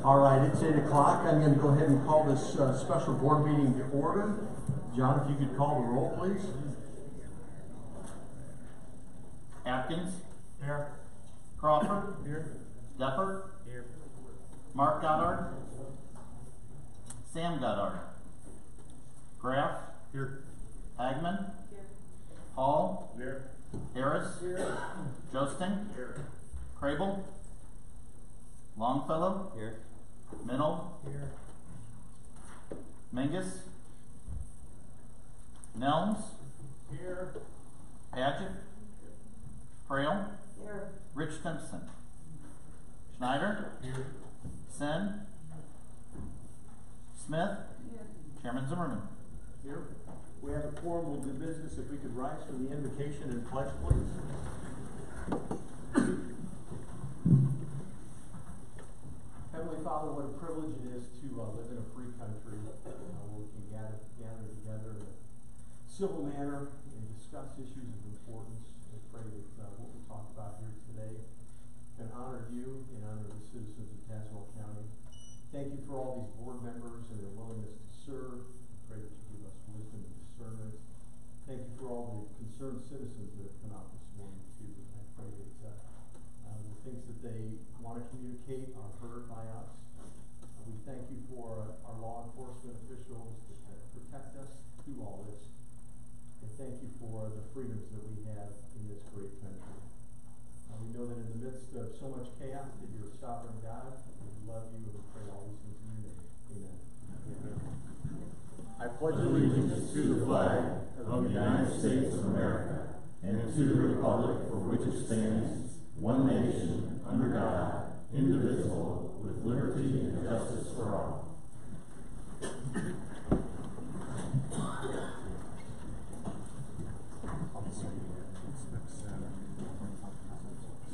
All right, it's 8 o'clock. I'm going to go ahead and call this special board meeting to order. John, if you could call the roll, please. Atkins? Here. Crawford? Here. Depper? Here. Mark Goddard? Sam Goddard? Graff? Here. Hagman? Here. Hall? Here. Harris? Here. Josting? Here. Crable? Longfellow? Here. Minold? Here. Mingus? Nelms? Here. Padgett? Frail? Here. Rich Simpson? Schneider? Here. Sen? Smith? Here. Chairman Zimmerman? Here. We have a quorum. We'll do business. If we could rise for the invocation and pledge, please. Heavenly Father, what a privilege it is to live in a free country where we can gather together in a civil manner and discuss issues of importance. I pray that what we talk about here today can honor you and honor the citizens of Tazewell County. Thank you for all these board members and their willingness to serve. I pray that you give us wisdom and discernment. Thank you for all the concerned citizens that have come out this morning too. I pray that the things that they want to communicate are heard by us. We thank you for our law enforcement officials that protect us through all this. And thank you for the freedoms that we have in this great country. We know that in the midst of so much chaos that you're a sovereign God. We love you and we pray all these things in your name. Amen. I pledge allegiance to the flag of the United States of America and to the republic for which it stands, one nation, under God, indivisible, with liberty and justice for all.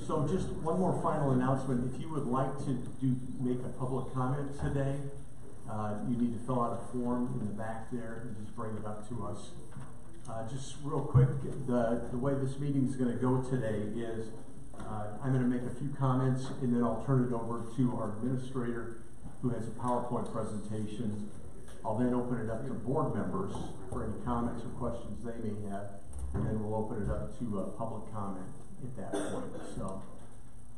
So just one more final announcement. If you would like to make a public comment today, you need to fill out a form in the back there and just bring it up to us. Just real quick, the way this meeting is going to go today is I'm going to make a few comments and then I'll turn it over to our administrator who has a PowerPoint presentation. I'll then open it up to board members for any comments or questions they may have, and then we'll open it up to public comment at that point. So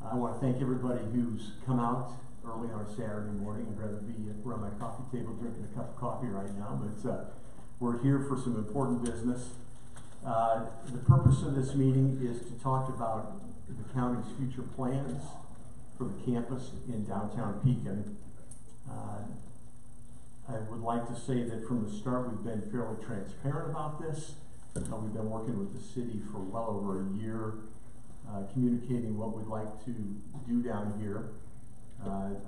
I want to thank everybody who's come out early on a Saturday morning. I'd rather be around my coffee table drinking a cup of coffee right now, but we're here for some important business. The purpose of this meeting is to talk about the county's future plans for the campus in downtown Pekin. I would like to say that from the start we've been fairly transparent about this. We've been working with the city for well over a year, communicating what we'd like to do down here.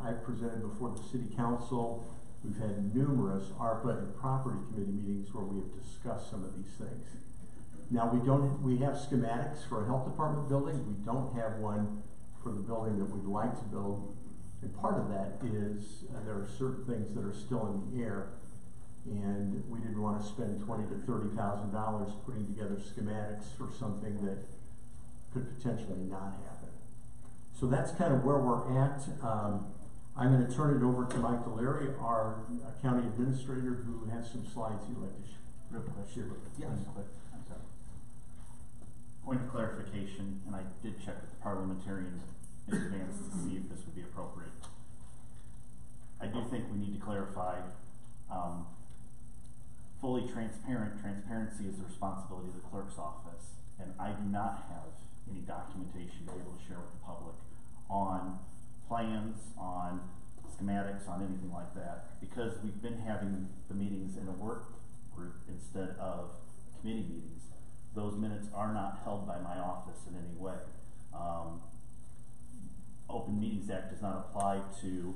I've presented before the city council. We've had numerous ARPA and property committee meetings where we have discussed some of these things. Now we have schematics for a health department building. We don't have one for the building that we'd like to build. And part of that is there are certain things that are still in the air, and we didn't want to spend $20,000 to $30,000 putting together schematics for something that could potentially not happen. So that's kind of where we're at. I'm going to turn it over to Mike Delarey, our county administrator, who has some slides he'd like to share with us. Yes. I'm sorry. Point of clarification, and I did check with the parliamentarians in advance to see if this would be appropriate. I do think we need to clarify fully transparent. Transparency is the responsibility of the clerk's office, and I do not have any documentation to be able to share with the public on plans, on schematics, on anything like that, because we've been having the meetings in a work group instead of committee meetings. Those minutes are not held by my office in any way. Open Meetings Act does not apply to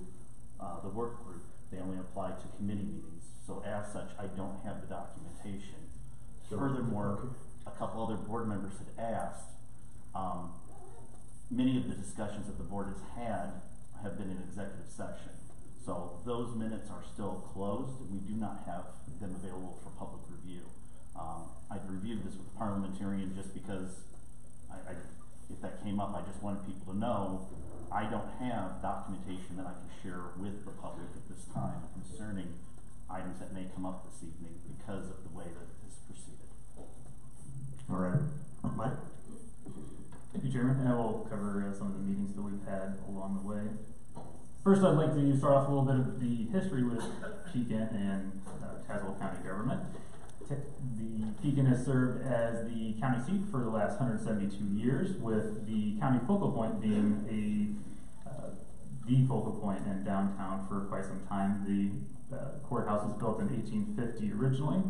the work group. They only apply to committee meetings. So as such, I don't have the documentation. Furthermore, a couple other board members had asked, many of the discussions that the board has had have been in executive session. So those minutes are still closed. We do not have them available for public review. I've reviewed this with the parliamentarian just because if that came up, I just wanted people to know I don't have documentation that I can share with items that may come up this evening because of the way that this proceeded. All right. Mike? Thank you, Chairman. And I will cover some of the meetings that we've had along the way. First, I'd like to start off a little bit of the history with Pekin and Tazewell County government. The Pekin has served as the county seat for the last 172 years, with the county focal point being the focal point in downtown for quite some time. The courthouse was built in 1850 originally.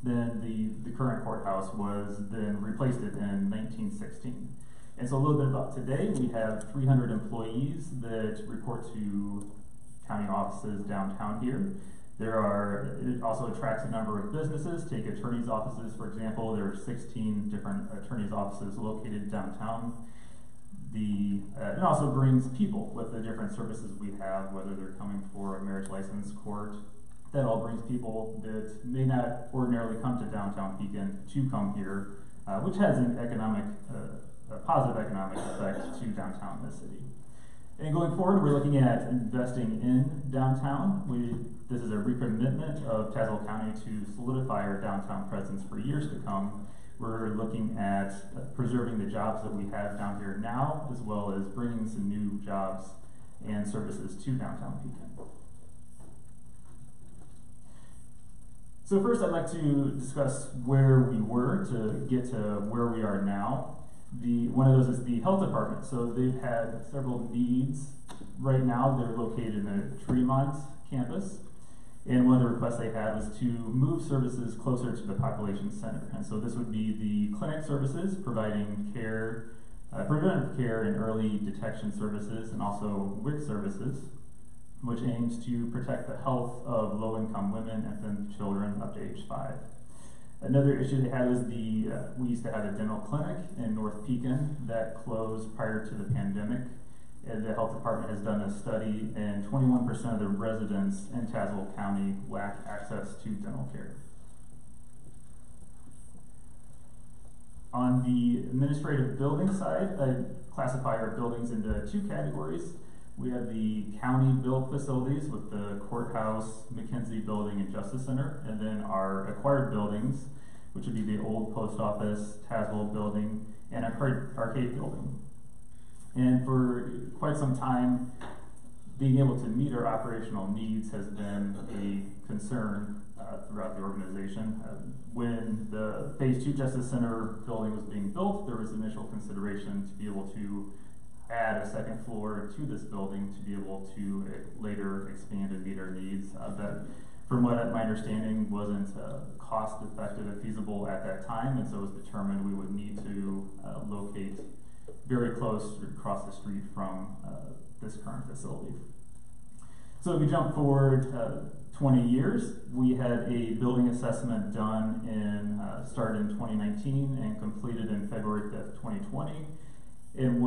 Then the current courthouse was then replaced it in 1916. And so a little bit about today, we have 300 employees that report to county offices downtown here. It also attracts a number of businesses. Take attorney's offices, for example. There are 16 different attorney's offices located downtown. It also brings people with the different services we have, whether they're coming for a marriage license court. That all brings people that may not ordinarily come to downtown Pekin to come here, which has an a positive economic effect to downtown in the city. And going forward, we're looking at investing in downtown. This is a recommitment of Tazewell County to solidify our downtown presence for years to come. We're looking at preserving the jobs that we have down here now, as well as bringing some new jobs and services to downtown Pekin. So first, I'd like to discuss where we were to get to where we are now. One of those is the health department. So they've had several needs. Right now, they're located in the Tremont campus. And one of the requests they had was to move services closer to the population center. And so this would be the clinic services, providing care, preventive care and early detection services, and also WIC services, which aims to protect the health of low-income women and children up to age 5. Another issue they had was we used to have a dental clinic in North Pekin that closed prior to the pandemic. And the health department has done a study, and 21% of the residents in Tazewell County lack access to dental care. On the administrative building side, I classify our buildings into 2 categories. We have the county-built facilities with the courthouse, McKenzie building, and Justice Center, and then our acquired buildings, which would be the old post office, Tazewell building, and arcade building. And for quite some time, being able to meet our operational needs has been a concern throughout the organization. When the Phase 2 Justice Center building was being built, there was initial consideration to be able to add a second floor to this building to be able to later expand and meet our needs. That, from my understanding, wasn't cost effective and feasible at that time, and so it was determined we would need to locate very close across the street from this current facility. So if we jump forward 20 years, we had a building assessment done started in 2019 and completed in February 5th, 2020. And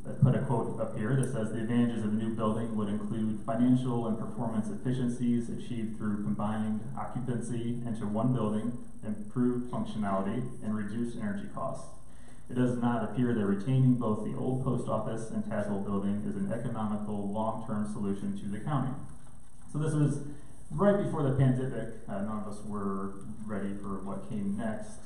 I put a quote up here that says the advantages of the new building would include financial and performance efficiencies achieved through combined occupancy into one building, improved functionality, and reduced energy costs. It does not appear that retaining both the old post office and Tazewell building is an economical long-term solution to the county. So this was right before the pandemic. None of us were ready for what came next.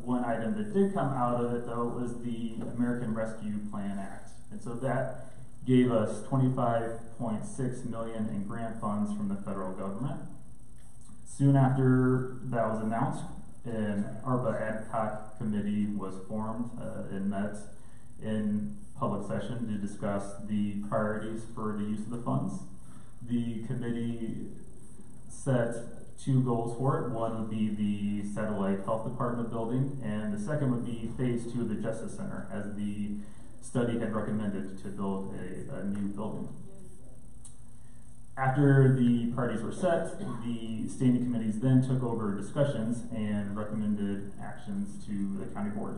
One item that did come out of it, though, was the American Rescue Plan Act. And so that gave us $25.6 million in grant funds from the federal government. Soon after that was announced, an ARPA ad hoc committee was formed and met in public session to discuss the priorities for the use of the funds. The committee set 2 goals for it. One would be the satellite health department building, and the second would be Phase 2 of the Justice Center, as the study had recommended to build a new building. After the priorities were set, the standing committees then took over discussions and recommended actions to the county board.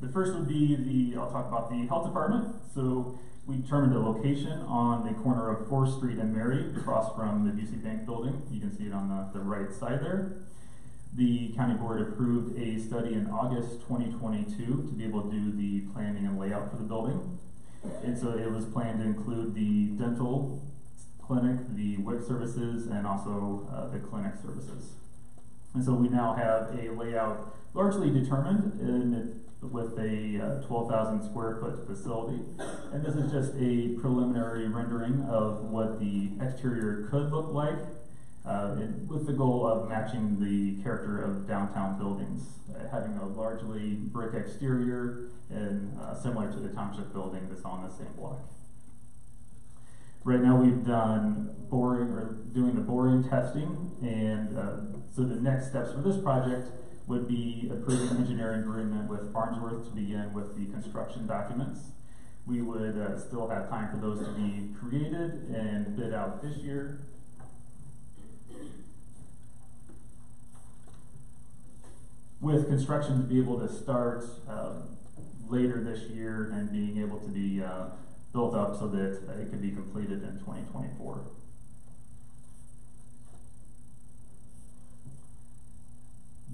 The first would be I'll talk about the health department. So we determined a location on the corner of 4th Street and Mary, across from the BC Bank building. You can see it on the right side there. The county board approved a study in August 2022 to be able to do the planning and layout for the building. And so it was planned to include the dental clinic, the WIC services, and also the clinic services. And so we now have a layout largely determined with a 12,000 square foot facility. And this is just a preliminary rendering of what the exterior could look like, with the goal of matching the character of downtown buildings, having a largely brick exterior and similar to the township building that's on the same block. Right now we've done doing the boring testing, and so the next steps for this project would be approving an engineering agreement with Farnsworth to begin with the construction documents. We would still have time for those to be created and bid out this year. With construction to be able to start later this year and being able to be built up so that it could be completed in 2024.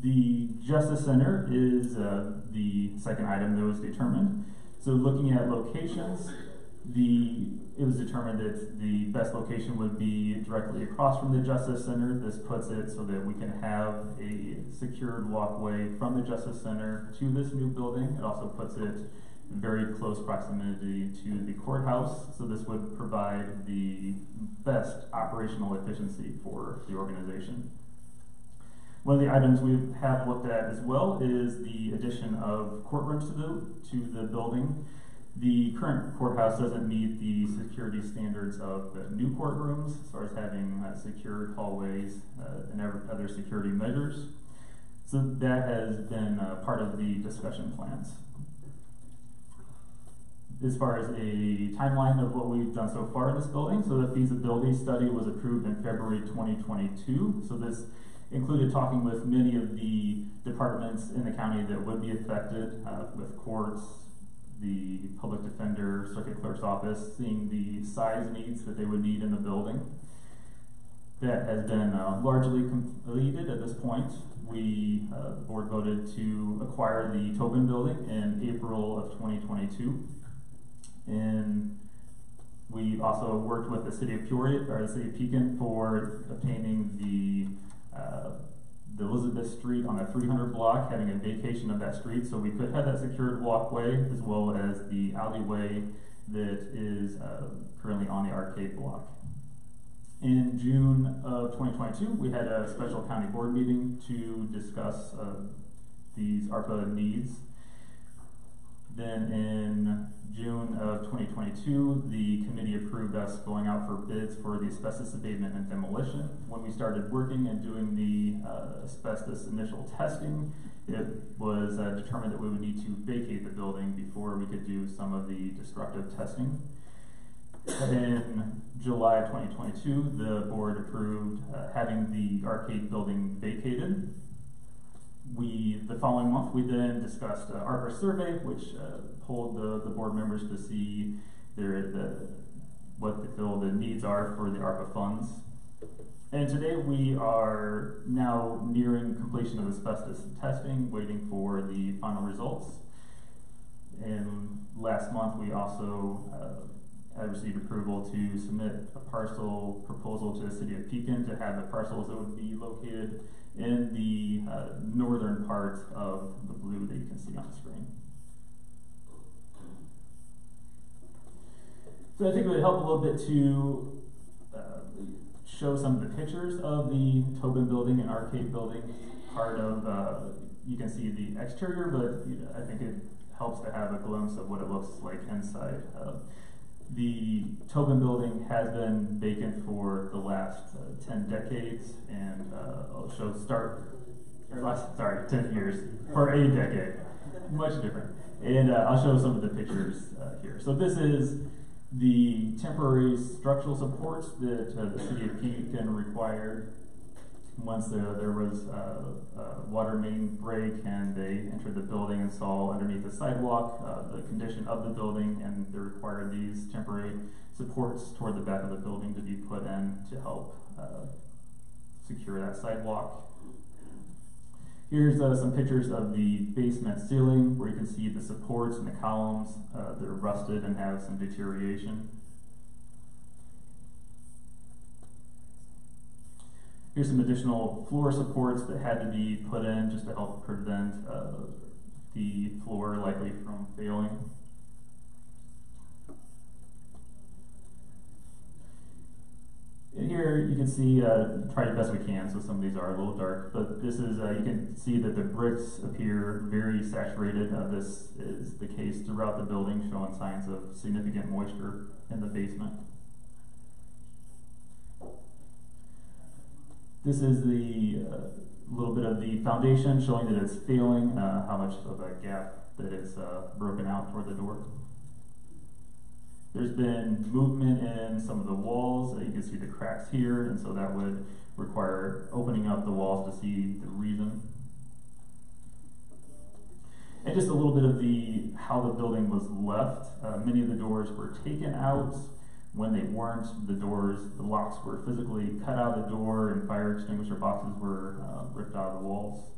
The Justice Center is the second item that was determined. So looking at locations, it was determined that the best location would be directly across from the Justice Center. This puts it so that we can have a secured walkway from the Justice Center to this new building. It also puts it in very close proximity to the courthouse, so this would provide the best operational efficiency for the organization. One of the items we have looked at as well is the addition of courtrooms to the building. The current courthouse doesn't meet the security standards of the new courtrooms as far as having secured hallways and other security measures. So that has been part of the discussion plans. As far as a timeline of what we've done so far in this building, so the feasibility study was approved in February 2022. So this included talking with many of the departments in the county that would be affected, with courts, the public defender, circuit clerk's office, seeing the size needs that they would need in the building. That has been largely completed at this point. The board voted to acquire the Tobin building in April of 2022. And we also worked with the city of Peoria, or the city of Pekin, for obtaining the Elizabeth Street on the 300 block, having a vacation of that street, so we could have that secured walkway as well as the alleyway that is currently on the arcade block. In June of 2022, we had a special county board meeting to discuss these ARPA needs. Then in June of 2022, the committee approved us going out for bids for the asbestos abatement and demolition. When we started working and doing the asbestos initial testing, it was determined that we would need to vacate the building before we could do some of the destructive testing. In July of 2022, the board approved having the arcade building vacated. The following month, we then discussed ARPA survey, which polled the board members to see what they feel the needs are for the ARPA funds. And today we are now nearing completion of asbestos testing, waiting for the final results. And last month we also had received approval to submit a parcel proposal to the city of Pekin to have the parcels that would be located in the northern part of the blue that you can see on the screen. So I think it would help a little bit to show some of the pictures of the Tobin building and arcade building. Part of, you can see the exterior, but I think it helps to have a glimpse of what it looks like inside. The Tobin building has been vacant for the last 10 decades, and I'll show 10 years, for a decade, much different. And I'll show some of the pictures here. So this is the temporary structural supports that the city of Pekin required once there was a water main break and they entered the building and saw underneath the sidewalk the condition of the building, and they required these temporary supports toward the back of the building to be put in to help secure that sidewalk. Here's some pictures of the basement ceiling where you can see the supports and the columns. They're rusted and have some deterioration. Here's some additional floor supports that had to be put in just to help prevent the floor likely from failing. And here you can see, try the best we can, so some of these are a little dark, but this is, you can see that the bricks appear very saturated. This is the case throughout the building, showing signs of significant moisture in the basement. This is the little bit of the foundation showing that it's failing, how much of a gap that it's broken out toward the door. There's been movement in some of the walls. You can see the cracks here, and so that would require opening up the walls to see the reason. And just a little bit of how the building was left. Many of the doors were taken out. When they weren't, the locks were physically cut out of the door, and fire extinguisher boxes were ripped out of the walls.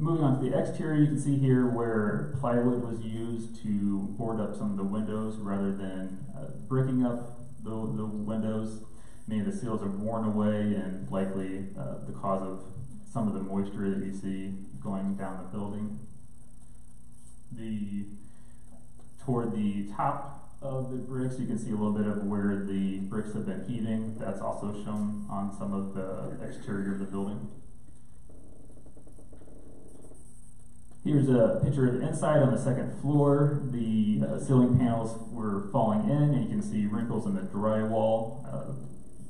Moving on to the exterior, you can see here where plywood was used to board up some of the windows rather than bricking up the windows. Many of the seals are worn away, and likely the cause of some of the moisture that you see going down the building. Toward the top of the bricks, you can see a little bit of where the bricks have been heaving. That's also shown on some of the exterior of the building. Here's a picture of the inside on the second floor. The ceiling panels were falling in, and you can see wrinkles in the drywall.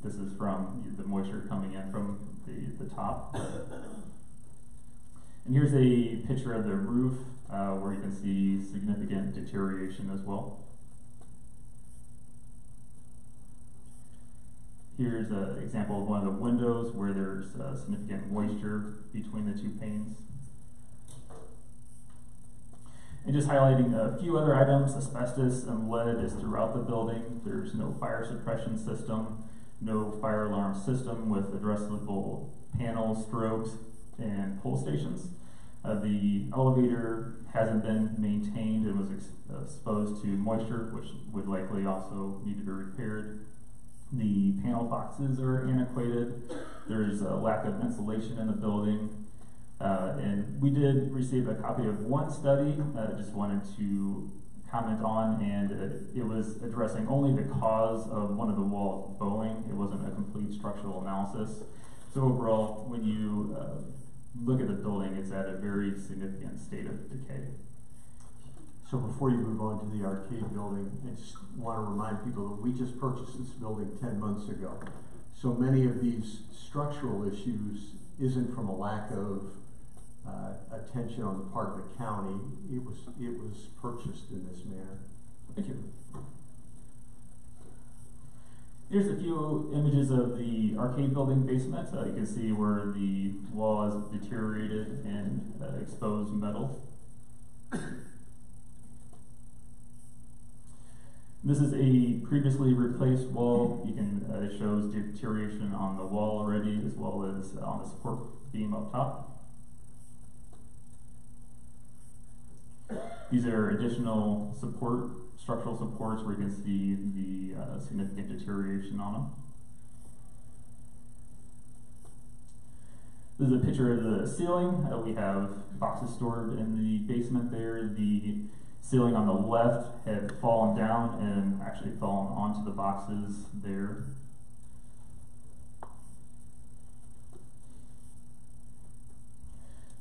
This is from the moisture coming in from the top. And here's a picture of the roof where you can see significant deterioration as well. Here's an example of one of the windows where there's significant moisture between the two panes. And just highlighting a few other items, asbestos and lead is throughout the building. There's no fire suppression system, no fire alarm system with addressable panels, strobes, and pull stations. The elevator hasn't been maintained and was exposed to moisture, which would likely also need to be repaired. The panel boxes are antiquated. There's a lack of insulation in the building. And we did receive a copy of one study that I just wanted to comment on, and it was addressing only the cause of one of the walls bowing. It wasn't a complete structural analysis. So overall, when you look at the building, it's at a very significant state of decay. So before you move on to the arcade building, I just want to remind people that we just purchased this building 10 months ago. So many of these structural issues isn't from a lack of attention on the part of the county. It was purchased in this manner. Thank you. Here's a few images of the arcade building basement. You can see where the wall is deteriorated and exposed metal. This is a previously replaced wall. You can it shows deterioration on the wall already, as well as on the support beam up top. These are additional structural supports where you can see the significant deterioration on them. This is a picture of the ceiling. We have boxes stored in the basement there. The ceiling on the left had fallen down and actually fallen onto the boxes there.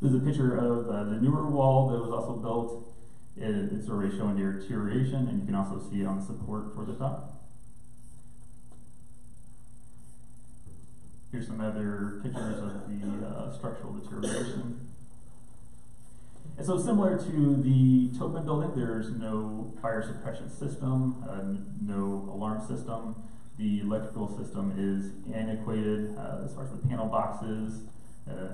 This is a picture of the newer wall that was also built. It's already showing deterioration, and you can also see it on the support for the top. Here's some other pictures of the structural deterioration. And so similar to the Topman building, there's no fire suppression system, no alarm system. The electrical system is antiquated as far as the panel boxes.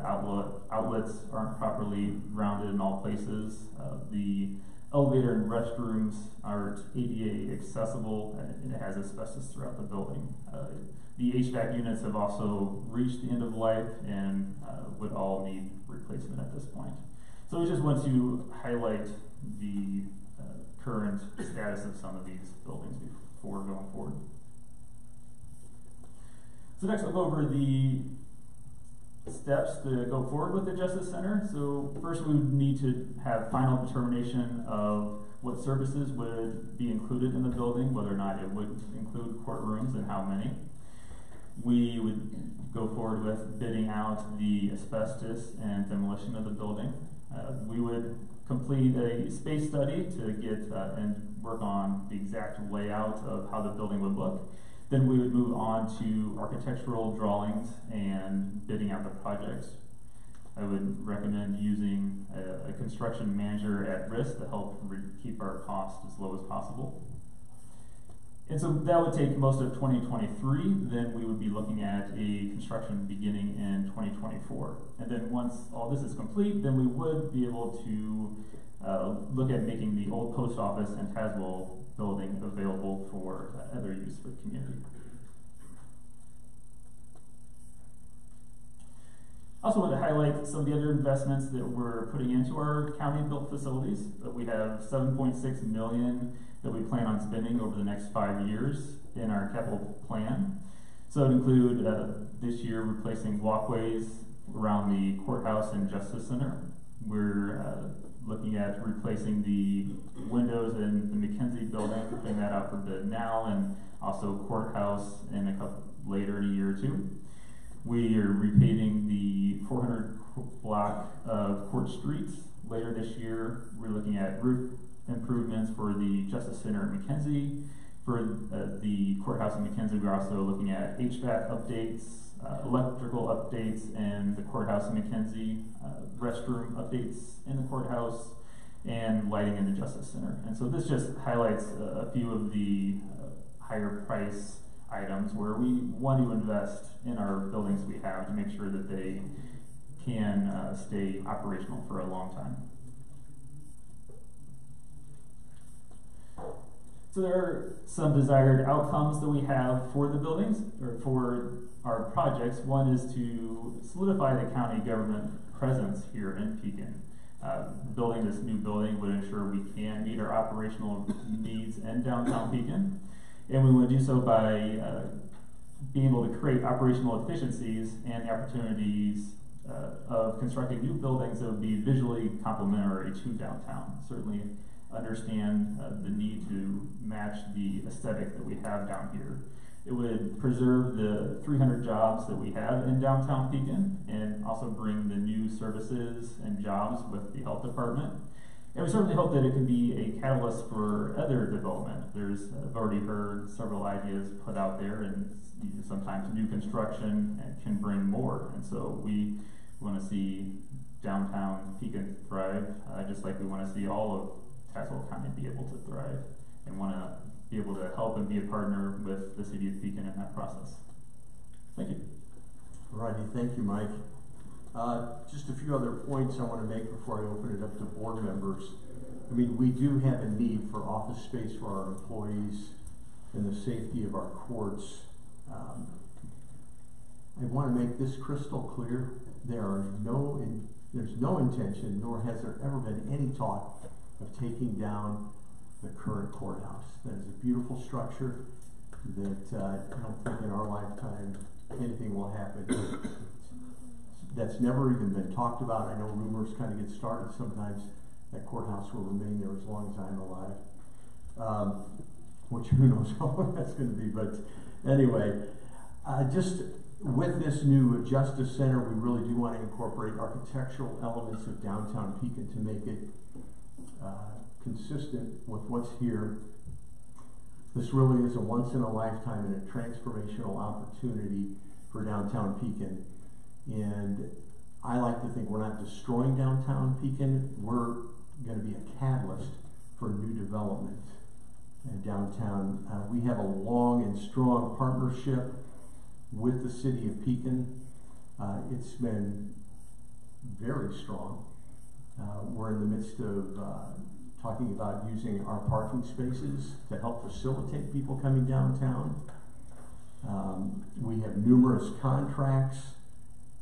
Outlets aren't properly grounded in all places. The elevator and restrooms aren't ADA accessible, and it has asbestos throughout the building. The HVAC units have also reached the end of life and would all need replacement at this point. So we just want to highlight the current status of some of these buildings before going forward. So next I'll go over the steps to go forward with the Justice Center. So first we would need to have final determination of what services would be included in the building, whether or not it would include courtrooms and how many. We would go forward with bidding out the asbestos and demolition of the building. We would complete a space study to get and work on the exact layout of how the building would look. Then we would move on to architectural drawings and bidding out the projects. I would recommend using a construction manager at risk to help keep our costs as low as possible. And so that would take most of 2023. Then we would be looking at a construction beginning in 2024. And then once all this is complete, then we would be able to look at making the old post office and Tazewell building available for other use for the community. I also want to highlight some of the other investments that we're putting into our county-built facilities. We have $7.6 million that we plan on spending over the next 5 years in our capital plan. So it would include this year replacing walkways around the courthouse and Justice Center. We're looking at replacing the windows in the McKenzie building, putting that out for bid now, and also courthouse in a couple later in a year or two. We are repaving the 400 block of Court Streets later this year. We're looking at roof improvements for the Justice Center at McKenzie. For the courthouse in McKenzie, we're also looking at HVAC updates, electrical updates in the courthouse in McKenzie, restroom updates in the courthouse, and lighting in the Justice Center. And so this just highlights a few of the higher price items where we want to invest in our buildings we have to make sure that they can stay operational for a long time. So there are some desired outcomes that we have for the buildings, or for our projects. One is to solidify the county government presence here in Pekin. Building this new building would ensure we can meet our operational needs in downtown Pekin. And we want to do so by being able to create operational efficiencies and the opportunities of constructing new buildings that would be visually complementary to downtown. Certainly understand the need to match the aesthetic that we have down here. It would preserve the 300 jobs that we have in downtown Pekin and also bring the new services and jobs with the health department. And we certainly hope that it can be a catalyst for other development. I've already heard several ideas put out there, and sometimes new construction can bring more. And so we want to see downtown Pekin thrive, just like we want to see all of Tazewell County be able to thrive, and want to be able to help and be a partner with the city of Pekin in that process. Thank you. All righty, thank you, Mike. Just a few other points I want to make before I open it up to board members. I mean, we do have a need for office space for our employees and the safety of our courts. I want to make this crystal clear. There's no intention, nor has there ever been any talk of taking down the current courthouse. That is a beautiful structure that I don't think in our lifetime anything will happen. That's never even been talked about. I know rumors kind of get started sometimes. That courthouse will remain there as long as I'm alive, which who knows how long that's going to be. But anyway, just with this new Justice Center, we really do want to incorporate architectural elements of downtown Pekin to make it consistent with what's here. This really is a once-in-a-lifetime and a transformational opportunity for downtown Pekin. And I like to think we're not destroying downtown Pekin. We're going to be a catalyst for new development in downtown. We have a long and strong partnership with the city of Pekin. It's been very strong. We're in the midst of talking about using our parking spaces to help facilitate people coming downtown. We have numerous contracts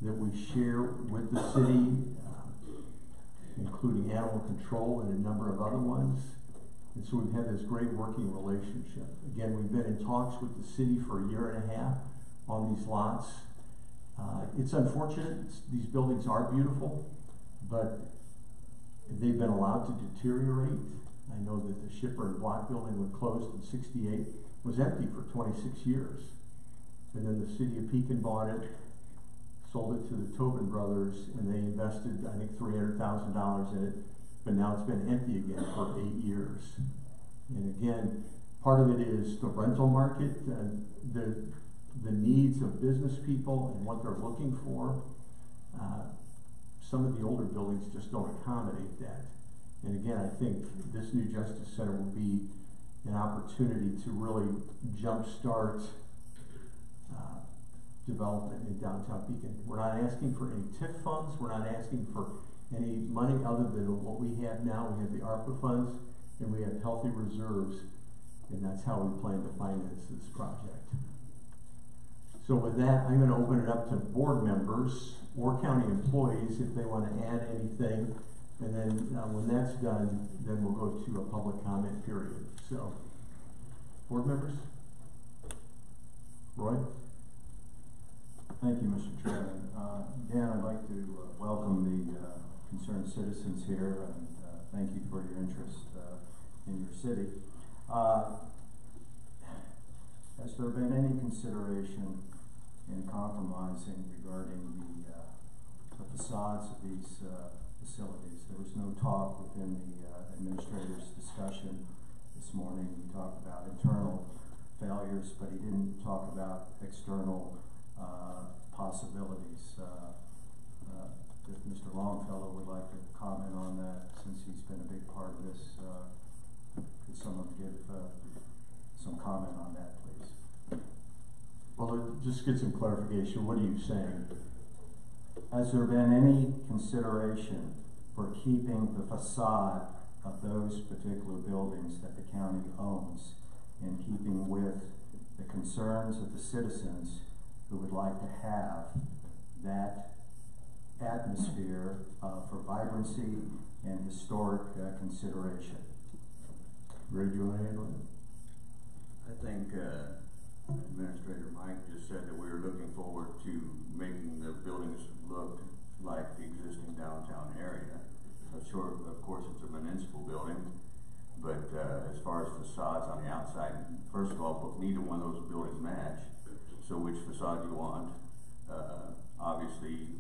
that we share with the city, including animal control and a number of other ones. And so we've had this great working relationship. Again, we've been in talks with the city for a year and a half on these lots. It's unfortunate, these buildings are beautiful, but they've been allowed to deteriorate. I know that the Shipper and Block building, when closed in '68, was empty for 26 years. And then the city of Pekin bought it, sold it to the Tobin brothers, and they invested, I think, $300,000 in it, but now it's been empty again for 8 years. And again, part of it is the rental market, the needs of business people and what they're looking for. Some of the older buildings just don't accommodate that. And again, I think this new Justice Center will be an opportunity to really jumpstart development in downtown Pekin. We're not asking for any TIF funds. We're not asking for any money other than what we have now. We have the ARPA funds and we have healthy reserves, and that's how we plan to finance this project. So with that, I'm going to open it up to board members or county employees if they want to add anything. And then when that's done, then we'll go to a public comment period. So, board members? Roy? Thank you, Mr. Chairman. Again, I'd like to welcome the concerned citizens here and thank you for your interest in your city. Has there been any consideration in compromising regarding the facades of these facilities? There was no talk within the administrator's discussion this morning. He talked about internal failures, but he didn't talk about external possibilities. If Mr. Longfellow would like to comment on that, since he's been a big part of this, could someone give some comment on that, please? Well, just get some clarification. What are you saying? Has there been any consideration for keeping the facade of those particular buildings that the county owns in keeping with the concerns of the citizens who would like to have that atmosphere for vibrancy and historic consideration? Ray, do you want to handle it? I think Administrator Mike just said that we were looking forward to making the buildings look like the existing downtown area. Sure, of course, it's a municipal building, but as far as facades on the outside, first of all, neither one of those buildings match. So which facade you want? Obviously,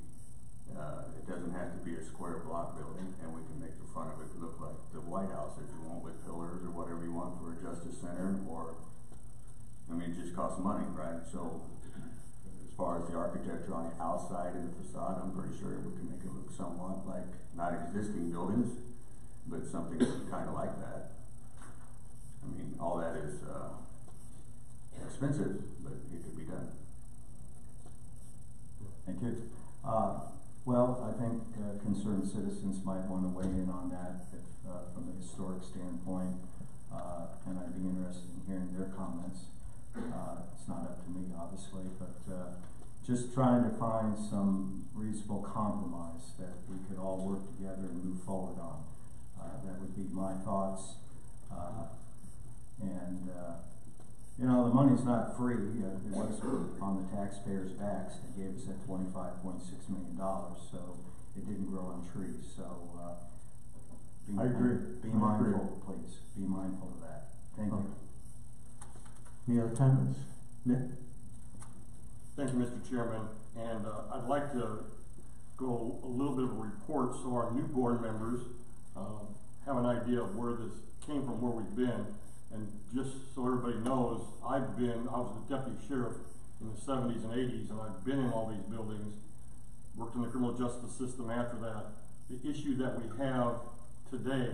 it doesn't have to be a square block building, and we can make the front of it look like the White House if you want, with pillars or whatever you want for a Justice Center, or, I mean, it just costs money, right? So as far as the architecture on the outside and the facade, I'm pretty sure we can make it look somewhat like, not existing buildings, but something kind of like that. I mean, all that is expensive, but it could be done. Thank you. Well, I think concerned citizens might want to weigh in on that if, from a historic standpoint, and I'd be interested in hearing their comments. It's not up to me, obviously, but just trying to find some reasonable compromise that we could all work together and move forward on. That would be my thoughts. You know, the money's not free. It was on the taxpayers' backs. They gave us that $25.6 million, so it didn't grow on trees. So I agree. Be mindful, please. Be mindful of that. Thank you. Any other comments? Nick? Thank you, Mr. Chairman. And I'd like to go a little bit of a report so our new board members have an idea of where this came from, where we've been. And just so everybody knows, I was the deputy sheriff in the 70s and 80s, and I've been in all these buildings, worked in the criminal justice system after that. The issue that we have today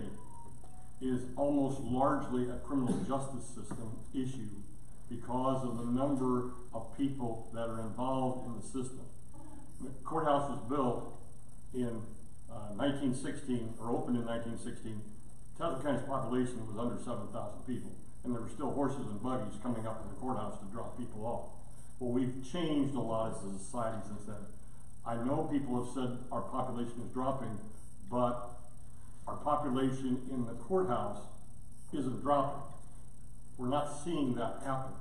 is almost largely a criminal justice system issue because of the number of people that are involved in the system. The courthouse was built in 1916, or opened in 1916. Tazewell County's population was under 7,000 people, and there were still horses and buggies coming up to the courthouse to drop people off. Well, we've changed a lot as a society since then. I know people have said our population is dropping, but our population in the courthouse isn't dropping. We're not seeing that happen.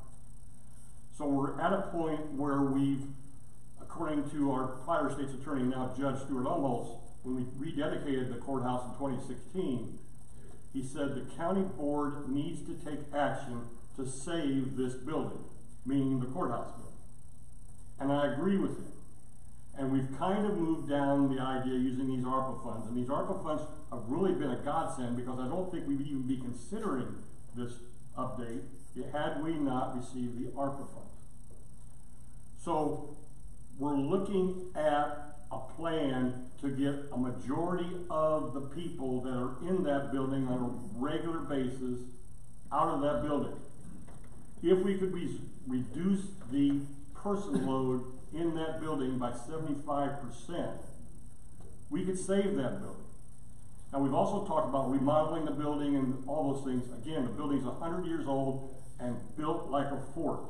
So we're at a point where we've, according to our prior state's attorney, now Judge Stuart Umholtz, when we rededicated the courthouse in 2016, he said the county board needs to take action to save this building, meaning the courthouse building. And I agree with him. And we've kind of moved down the idea using these ARPA funds. And these ARPA funds have really been a godsend, because I don't think we would even be considering this update had we not received the ARPA funds. So we're looking at a plan to get a majority of the people that are in that building on a regular basis out of that building. If we could reduce the person load in that building by 75%, we could save that building. And we've also talked about remodeling the building and all those things. Again, the building's 100 years old and built like a fort.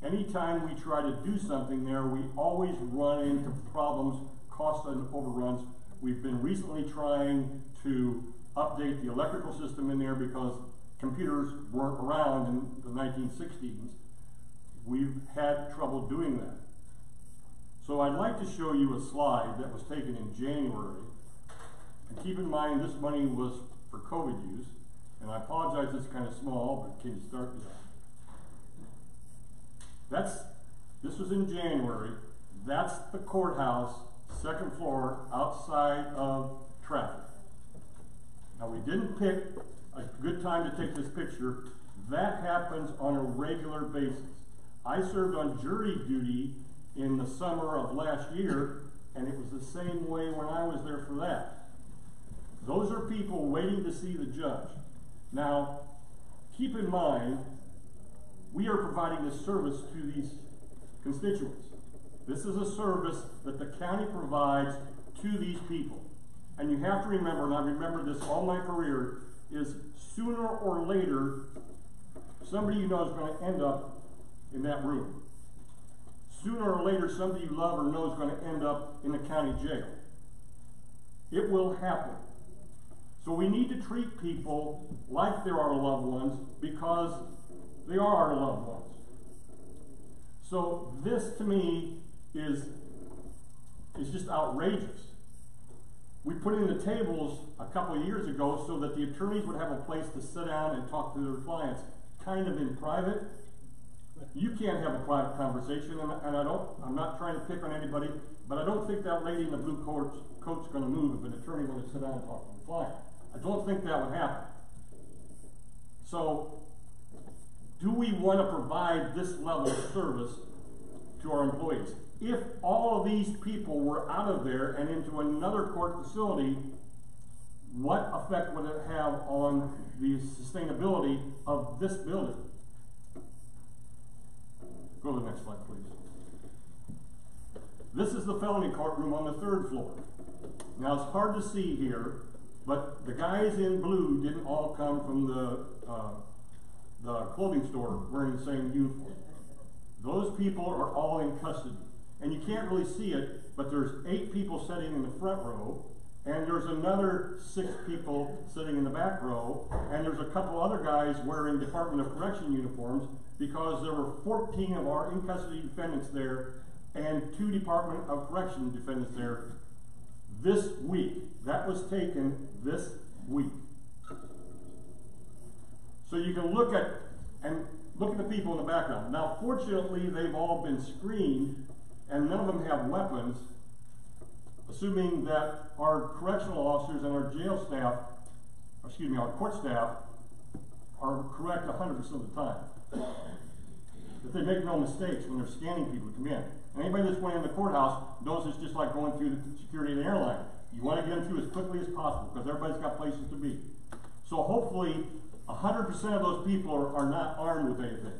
Anytime we try to do something there, we always run into problems, cost and overruns. We've been recently trying to update the electrical system in there because computers weren't around in the 1960s. We've had trouble doing that. So I'd like to show you a slide that was taken in January. And keep in mind, this money was for COVID use. And I apologize, it's kind of small, but can you start with that? This was in January. That's the courthouse, second floor, outside of traffic. Now, we didn't pick a good time to take this picture. That happens on a regular basis. I served on jury duty in the summer of last year, and it was the same way when I was there for that. Those are people waiting to see the judge. Now, keep in mind, we are providing this service to these constituents. This is a service that the county provides to these people. And you have to remember, and I've remembered this all my career, is sooner or later, somebody you know is going to end up in that room. Sooner or later, somebody you love or know is going to end up in the county jail. It will happen. So we need to treat people like they're our loved ones, because they are our loved ones. So this, to me, is just outrageous. We put in the tables a couple of years ago so that the attorneys would have a place to sit down and talk to their clients, kind of in private. You can't have a private conversation, and I'm not trying to pick on anybody, but I don't think that lady in the blue coat's going to move if an attorney were to sit down and talk to the client. I don't think that would happen. So, do we want to provide this level of service to our employees? If all of these people were out of there and into another court facility, what effect would it have on the sustainability of this building? Go to the next slide, please. This is the felony courtroom on the 3rd floor. Now, it's hard to see here, but the guys in blue didn't all come from the clothing store wearing the same uniform. Those people are all in custody. And you can't really see it, but there's 8 people sitting in the front row, and there's another 6 people sitting in the back row, and there's a couple other guys wearing Department of Correction uniforms, because there were 14 of our in-custody defendants there and 2 Department of Correction defendants there this week. That was taken this week. So you can look at the people in the background. Now, fortunately, they've all been screened, and none of them have weapons, assuming that our correctional officers and our jail staff, our court staff, are correct 100% of the time. That they make no mistakes when they're scanning people to come in. And anybody that's going in the courthouse knows it's just like going through the security of the airline. You want to get them through as quickly as possible, because everybody's got places to be. So hopefully, 100% of those people are not armed with anything.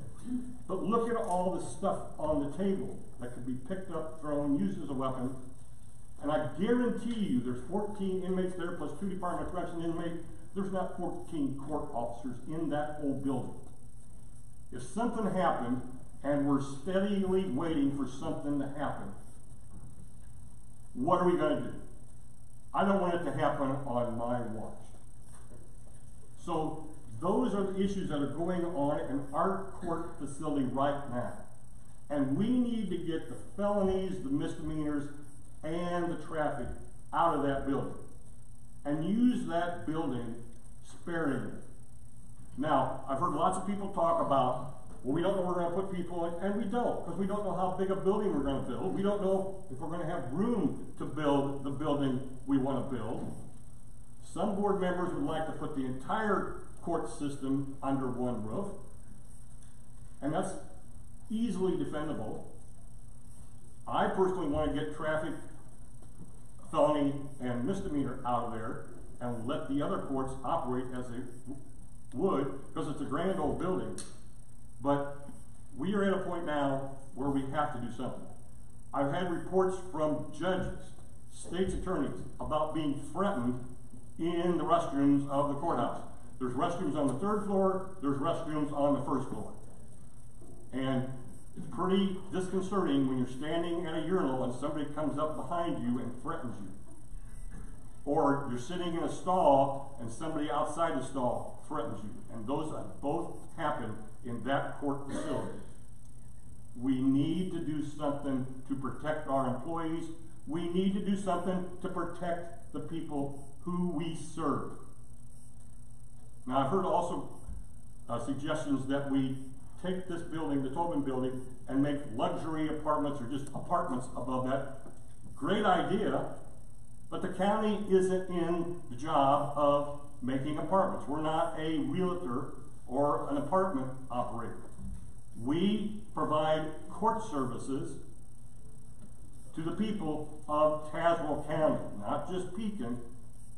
But look at all the stuff on the table that could be picked up, thrown, used as a weapon. And I guarantee you there's 14 inmates there plus 2 Department of Correction inmates. There's not 14 court officers in that whole building. If something happened, and we're steadily waiting for something to happen, what are we going to do? I don't want it to happen on my watch. So Those are the issues that are going on in our court facility right now. And we need to get the felonies, the misdemeanors, and the traffic out of that building. And use that building sparingly. Now, I've heard lots of people talk about, well, we don't know where we're going to put people in, and we don't, because we don't know how big a building we're going to build. We don't know if we're going to have room to build the building we want to build. Some board members would like to put the entire court system under one roof, and that's easily defendable. I personally want to get traffic, felony, and misdemeanor out of there and let the other courts operate as they would, because it's a grand old building. But we are at a point now where we have to do something. I've had reports from judges, state's attorneys, about being threatened in the restrooms of the courthouse. There's restrooms on the 3rd floor, there's restrooms on the 1st floor. And it's pretty disconcerting when you're standing at a urinal and somebody comes up behind you and threatens you. Or you're sitting in a stall and somebody outside the stall threatens you. And those both happen in that court facility. We need to do something to protect our employees. We need to do something to protect the people who we serve. Now, I've heard also suggestions that we take this building, the Tobin building, and make luxury apartments or just apartments above that. Great idea, but the county isn't in the job of making apartments. We're not a realtor or an apartment operator. We provide court services to the people of Tazewell County, not just Pekin,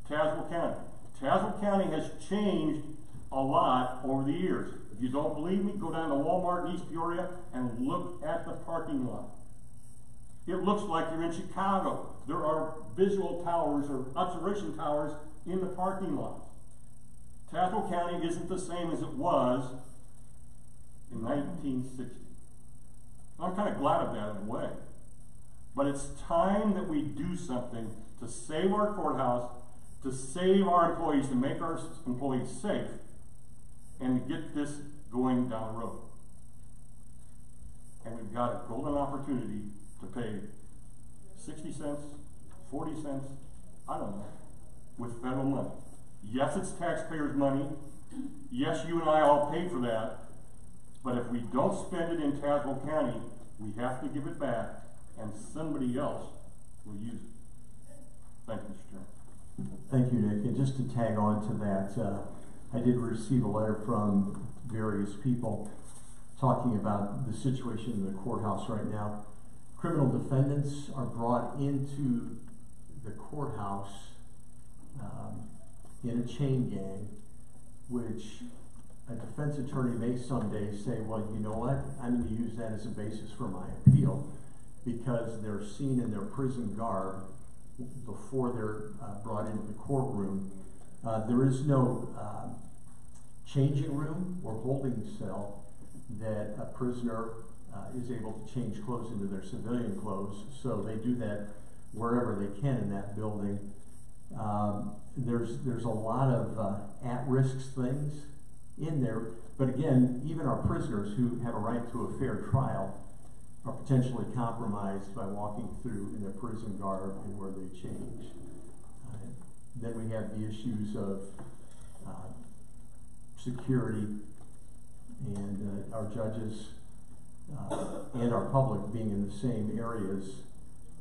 Tazewell County. Tazewell County has changed a lot over the years. If you don't believe me, go down to Walmart in East Peoria and look at the parking lot. It looks like you're in Chicago. There are visual towers or observation towers in the parking lot. Tazewell County isn't the same as it was in 1960. I'm kind of glad of that in a way. But it's time that we do something to save our courthouse, to save our employees, to make our employees safe, and to get this going down the road. And we've got a golden opportunity to pay 60 cents, 40 cents, I don't know, with federal money. Yes, it's taxpayers' money. Yes, you and I all pay for that. But if we don't spend it in Tazewell County, we have to give it back, and somebody else will use it. Thank you, Mr. Chairman. Thank you, Nick. And just to tag on to that, I did receive a letter from various people talking about the situation in the courthouse right now. Criminal defendants are brought into the courthouse in a chain gang, which a defense attorney may someday say, well, you know what, I'm going to use that as a basis for my appeal, because they're seen in their prison garb before they're brought into the courtroom. There is no changing room or holding cell that a prisoner is able to change clothes into their civilian clothes, so they do that wherever they can in that building. There's a lot of at-risk things in there, but again, even our prisoners who have a right to a fair trial are potentially compromised by walking through in their prison garb and where they change. Then we have the issues of security and our judges and our public being in the same areas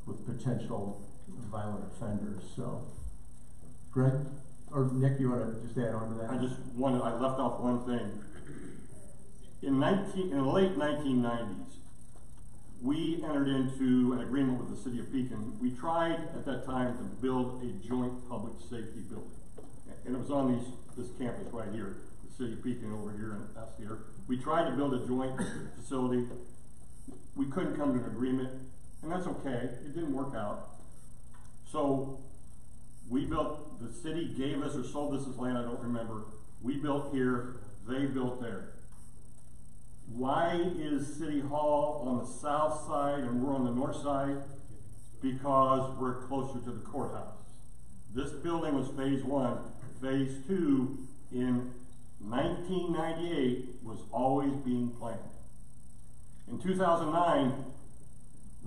with potential violent offenders. So, Greg or Nick, you want to just add on to that? I left off one thing. In the late 1990s, we entered into an agreement with the city of Pekin. We tried at that time to build a joint public safety building. And it was on this campus right here, the city of Pekin over here and us here. We tried to build a joint facility. We couldn't come to an agreement, and that's okay. It didn't work out. So we built, the city gave us or sold us this land, I don't remember. We built here, they built there. Why is City Hall on the south side and we're on the north side? Because we're closer to the courthouse. This building was phase 1. Phase 2 in 1998 was always being planned. In 2009,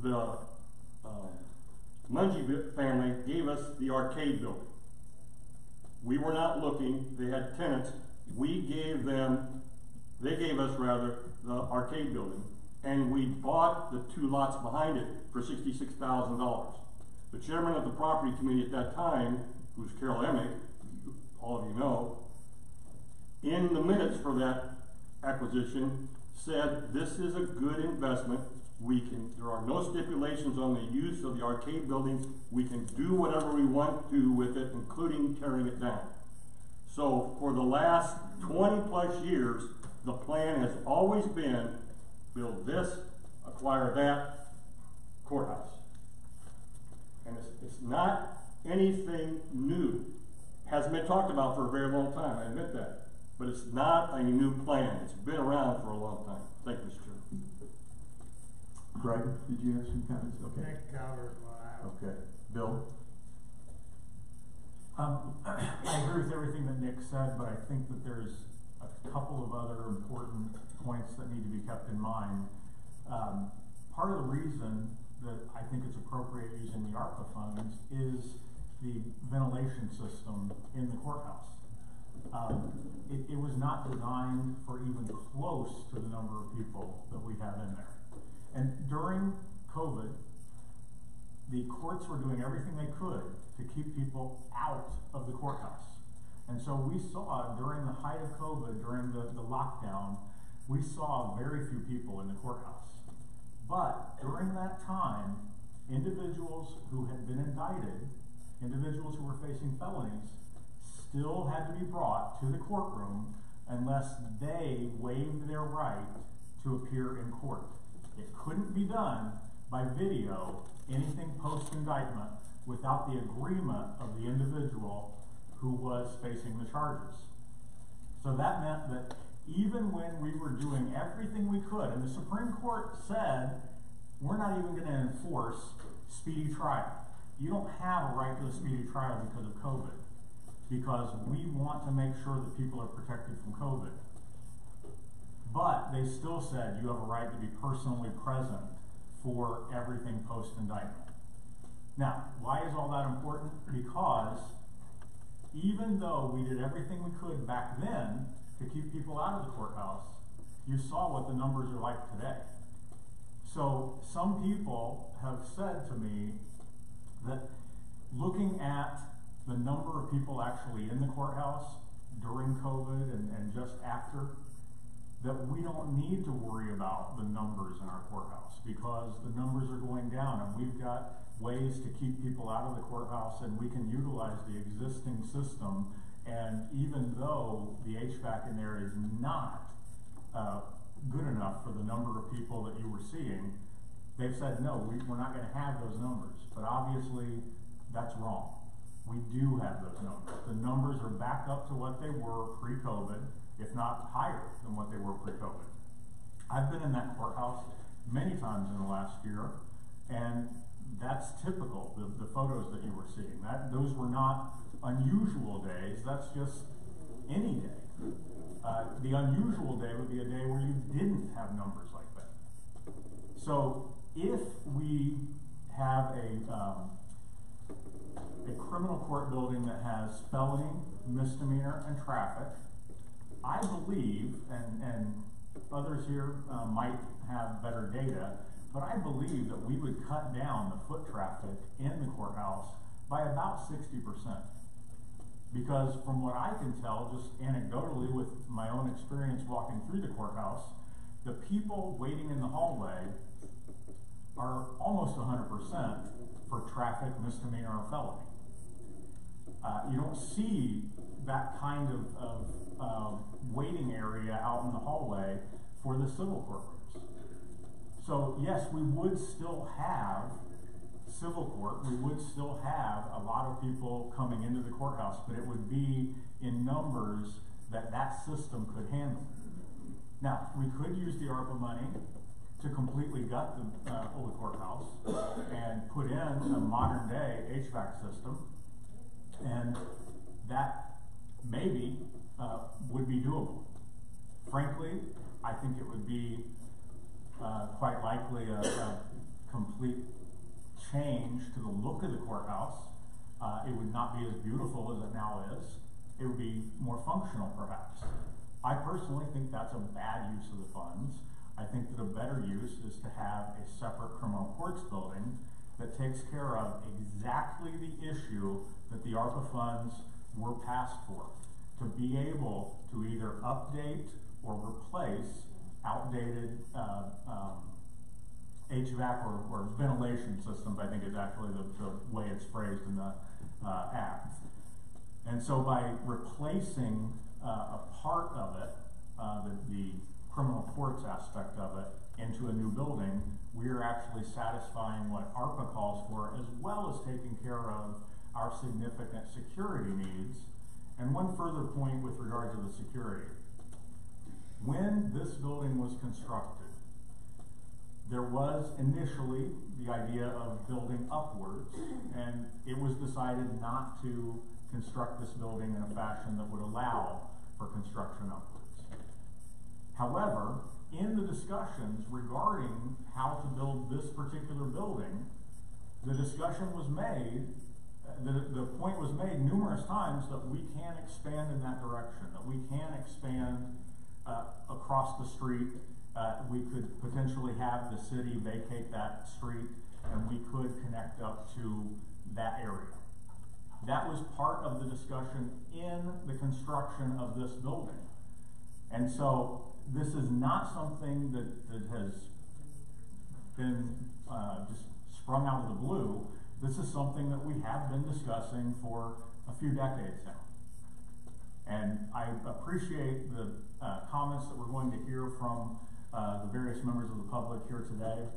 the Mungie family gave us the arcade building. We were not looking, they had tenants. They gave us the arcade building, and we bought the 2 lots behind it for $66,000. The chairman of the property committee at that time, who was Carol Emick, all of you know, in the minutes for that acquisition said, this is a good investment. There are no stipulations on the use of the arcade buildings. We can do whatever we want to with it, including tearing it down. So for the last 20 plus years, the plan has always been build this, acquire that, courthouse. And it's not anything new. Hasn't been talked about for a very long time, I admit that. But it's not a new plan. It's been around for a long time. Thank you, Mr. Chairman. Greg, did you have some comments? Okay. Nick covered what I was. Okay. Bill? I agree with everything that Nick said, but I think that there's a couple of other important points that need to be kept in mind. Part of the reason that I think it's appropriate using the ARPA funds is the ventilation system in the courthouse. It was not designed for even close to the number of people that we have in there. And during COVID, the courts were doing everything they could to keep people out of the courthouse. And so we saw during the height of COVID, during the lockdown, we saw very few people in the courthouse. But during that time, individuals who had been indicted, individuals who were facing felonies, still had to be brought to the courtroom unless they waived their right to appear in court. It couldn't be done by video, anything post-indictment, without the agreement of the individual who was facing the charges. So that meant that even when we were doing everything we could, and the Supreme Court said, we're not even going to enforce speedy trial. You don't have a right to a speedy trial because of COVID, because we want to make sure that people are protected from COVID. But they still said you have a right to be personally present for everything post-indictment. Now, why is all that important? Because even though we did everything we could back then to keep people out of the courthouse, you saw what the numbers are like today. So some people have said to me that looking at the number of people actually in the courthouse during COVID and just after, that we don't need to worry about the numbers in our courthouse because the numbers are going down and we've got ways to keep people out of the courthouse and we can utilize the existing system. And even though the HVAC in there is not good enough for the number of people that you were seeing, they've said, no, we're not going to have those numbers. But obviously, that's wrong. We do have those numbers. The numbers are back up to what they were pre-COVID, if not higher than what they were pre-COVID. I've been in that courthouse many times in the last year, and that's typical, the photos that you were seeing. Those were not unusual days, that's just any day. The unusual day would be a day where you didn't have numbers like that. So if we have a criminal court building that has felony, misdemeanor, and traffic, I believe, and others here might have better data, but I believe that we would cut down the foot traffic in the courthouse by about 60%. Because from what I can tell, just anecdotally with my own experience walking through the courthouse, the people waiting in the hallway are almost 100% for traffic, misdemeanor, or felony. You don't see that kind of waiting area out in the hallway for the civil courtrooms. So yes, we would still have civil court, we would still have a lot of people coming into the courthouse, but it would be in numbers that system could handle. Now, we could use the ARPA money to completely gut the old courthouse and put in a modern day HVAC system, and that maybe would be doable. Frankly, I think it would be quite likely a complete change to the look of the courthouse. It would not be as beautiful as it now is. It would be more functional, perhaps. I personally think that's a bad use of the funds. I think that a better use is to have a separate criminal courts building that takes care of exactly the issue that the ARPA funds were passed for. To be able to either update or replace outdated HVAC or ventilation systems, I think is actually the way it's phrased in the act. And so by replacing a part of it, the criminal courts aspect of it, into a new building, we are actually satisfying what ARPA calls for, as well as taking care of our significant security needs. And one further point with regard to the security. When this building was constructed, there was initially the idea of building upwards, and it was decided not to construct this building in a fashion that would allow for construction upwards. However, in the discussions regarding how to build this particular building, the discussion was made, the point was made numerous times that we can expand in that direction, that we can expand across the street. We could potentially have the city vacate that street, and we could connect up to that area. That was part of the discussion in the construction of this building. And so this is not something that has been just sprung out of the blue. This is something that we have been discussing for a few decades now. And I appreciate the comments that we're going to hear from the various members of the public here today.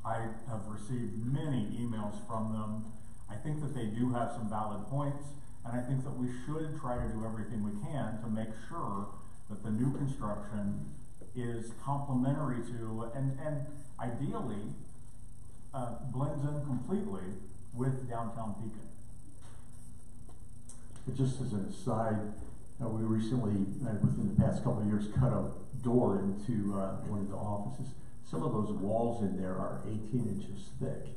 I have received many emails from them. I think that they do have some valid points, and I think that we should try to do everything we can to make sure that the new construction is complementary to, and ideally blends in completely with downtown Pekin. But just as an aside, we recently, within the past couple of years, cut a door into one of the offices. Some of those walls in there are 18 inches thick.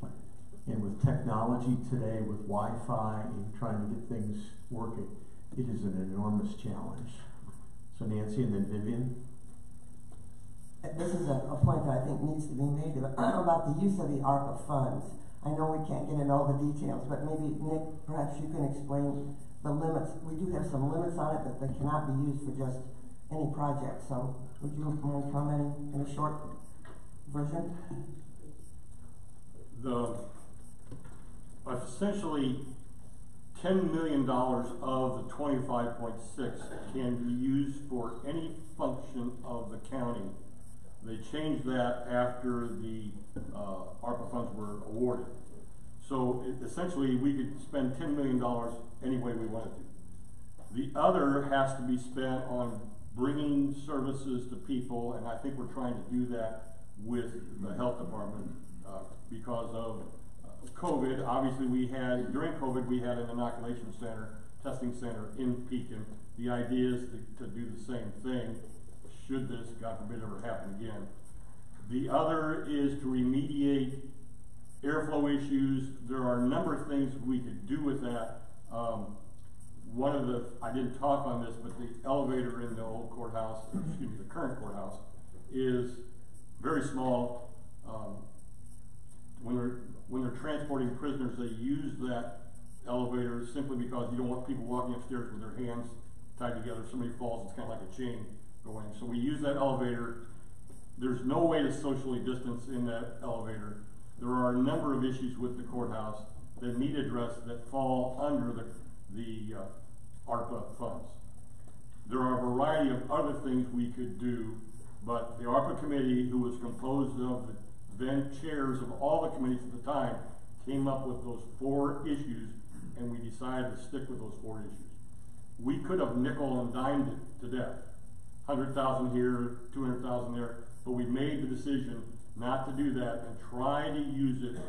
And with technology today, with Wi-Fi and trying to get things working, it is an enormous challenge. So Nancy and then Vivian. This is a point that I think needs to be made about the use of the ARPA funds. I know we can't get into all the details, but maybe, Nick, perhaps you can explain the limits. We do have some limits on it that they cannot be used for just any project. So would you mind commenting in a short version? Essentially, $10 million of the 25.6 can be used for any function of the county. They changed that after the ARPA funds were awarded. So essentially, we could spend $10 million any way we wanted to. The other has to be spent on bringing services to people, and I think we're trying to do that with the health department because of COVID. Obviously, during COVID, we had an inoculation center, testing center in Pekin. The idea is to do the same thing should this, God forbid, ever happen again. The other is to remediate airflow issues. There are a number of things we could do with that. I didn't talk on this, but the elevator in the old courthouse, excuse me, the current courthouse, is very small. When they're transporting prisoners, they use that elevator simply because you don't want people walking upstairs with their hands tied together. If somebody falls, it's kind of like a chain going. So we use that elevator. There's no way to socially distance in that elevator. There are a number of issues with the courthouse that need addressed that fall under the ARPA funds. There are a variety of other things we could do, but the ARPA committee, who was composed of the then chairs of all the committees at the time, came up with those 4 issues, and we decided to stick with those 4 issues. We could have nickel and dimed it to death. 100,000 here, 200,000 there, but we made the decision not to do that and try to use it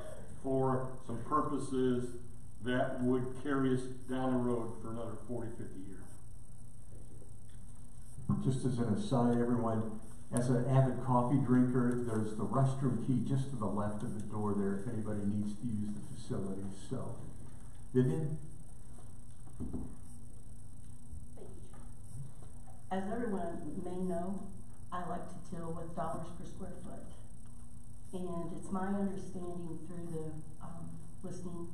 for some purposes that would carry us down the road for another 40, 50 years. just as an aside, everyone, as an avid coffee drinker, there's the restroom key just to the left of the door there if anybody needs to use the facilities. So, Vivian? As everyone may know, I like to deal with dollars per square foot. And it's my understanding through the listing,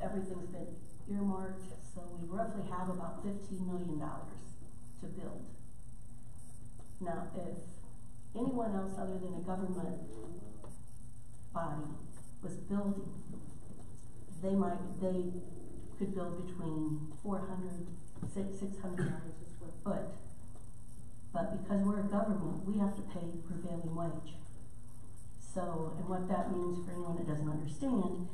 everything's been earmarked, so we roughly have about $15 million to build. Now, if anyone else other than a government body was building, they could build between 400, 600 dollars a square foot. But because we're a government, we have to pay prevailing wage. So, and what that means for anyone that doesn't understand,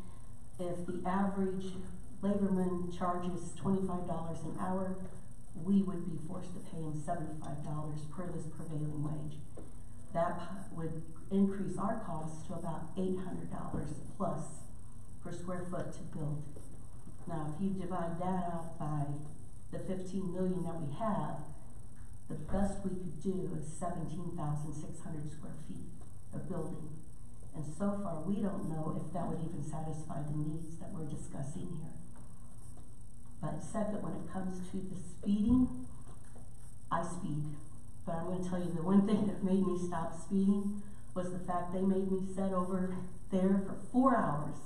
if the average laborman charges $25 an hour, we would be forced to pay him $75 per this prevailing wage. That would increase our costs to about $800 plus per square foot to build. Now, if you divide that out by the 15 million that we have, the best we could do is 17,600 square feet of building. And so far, we don't know if that would even satisfy the needs that we're discussing here. But second, when it comes to the speeding, I speed. But I'm going to tell you the one thing that made me stop speeding was the fact they made me sit over there for 4 hours.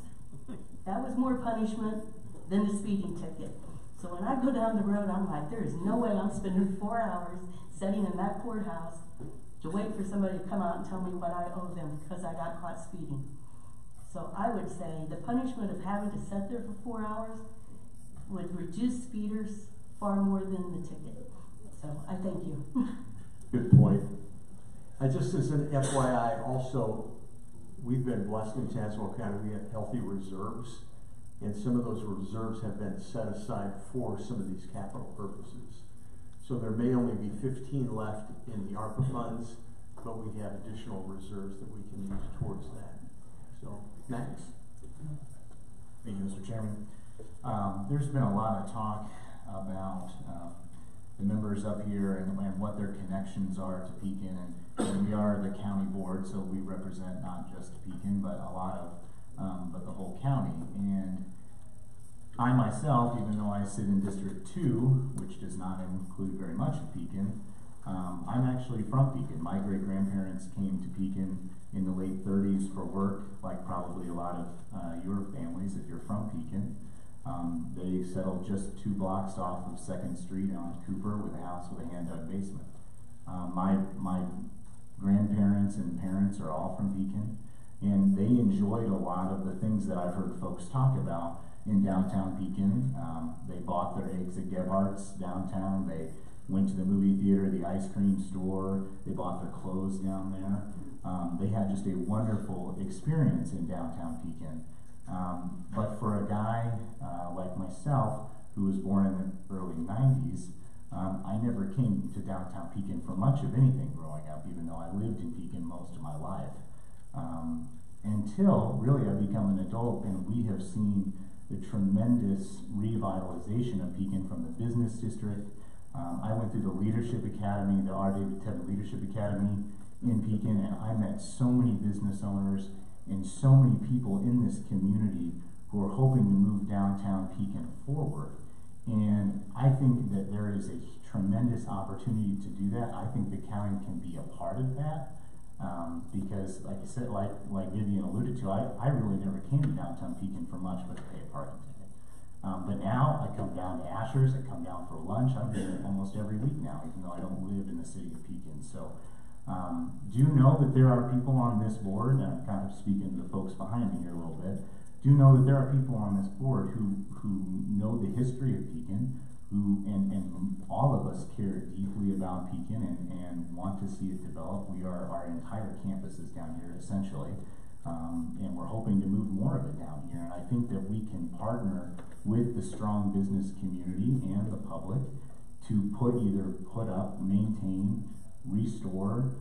That was more punishment than the speeding ticket. So when I go down the road, I'm like, there is no way I'm spending 4 hours sitting in that courthouse to wait for somebody to come out and tell me what I owe them because I got caught speeding. So I would say the punishment of having to sit there for 4 hours would reduce speeders far more than the ticket. So I thank you. Good point. Just as an FYI, also, we've been blessed in Tazewell County. We have healthy reserves, and some of those reserves have been set aside for some of these capital purposes. So there may only be 15 left in the ARPA funds, but we have additional reserves that we can use towards that. So, Max? Thank you, Mr. Chairman. There's been a lot of talk about the members up here and what their connections are to Pekin, and we are the county board, so we represent not just Pekin, but a lot of, but the whole county. And I myself, even though I sit in District 2, which does not include very much of Pekin, I'm actually from Pekin. My great-grandparents came to Pekin in the late 30s for work, like probably a lot of your families if you're from Pekin. They settled just 2 blocks off of 2nd Street on Cooper with a house with a hand-dug basement. My grandparents and parents are all from Pekin, and they enjoyed a lot of the things that I've heard folks talk about in downtown Pekin. They bought their eggs at Gebhardt's downtown. They went to the movie theater, the ice cream store. They bought their clothes down there. They had just a wonderful experience in downtown Pekin. But for a guy like myself, who was born in the early 90s, I never came to downtown Pekin for much of anything growing up, even though I lived in Pekin most of my life. Until really I become an adult, and we have seen the tremendous revitalization of Pekin from the business district. I went through the Leadership Academy, the R. David Tebben Leadership Academy in Pekin, and I met so many business owners and so many people in this community who are hoping to move downtown Pekin forward. And I think that there is a tremendous opportunity to do that. I think the county can be a part of that. Because, like I said, like Vivian alluded to, I really never came to downtown Pekin for much but to pay a parking ticket. But now I come down to Asher's, I come down for lunch. I'm here almost every week now, even though I don't live in the city of Pekin. So do know that there are people on this board, and I'm kind of speaking to the folks behind me here a little bit, do know that there are people on this board who know the history of Pekin, and all of us care deeply about Pekin and want to see it develop. Our entire campus is down here essentially, and we're hoping to move more of it down here. And I think that we can partner with the strong business community and the public to either put up, maintain, restore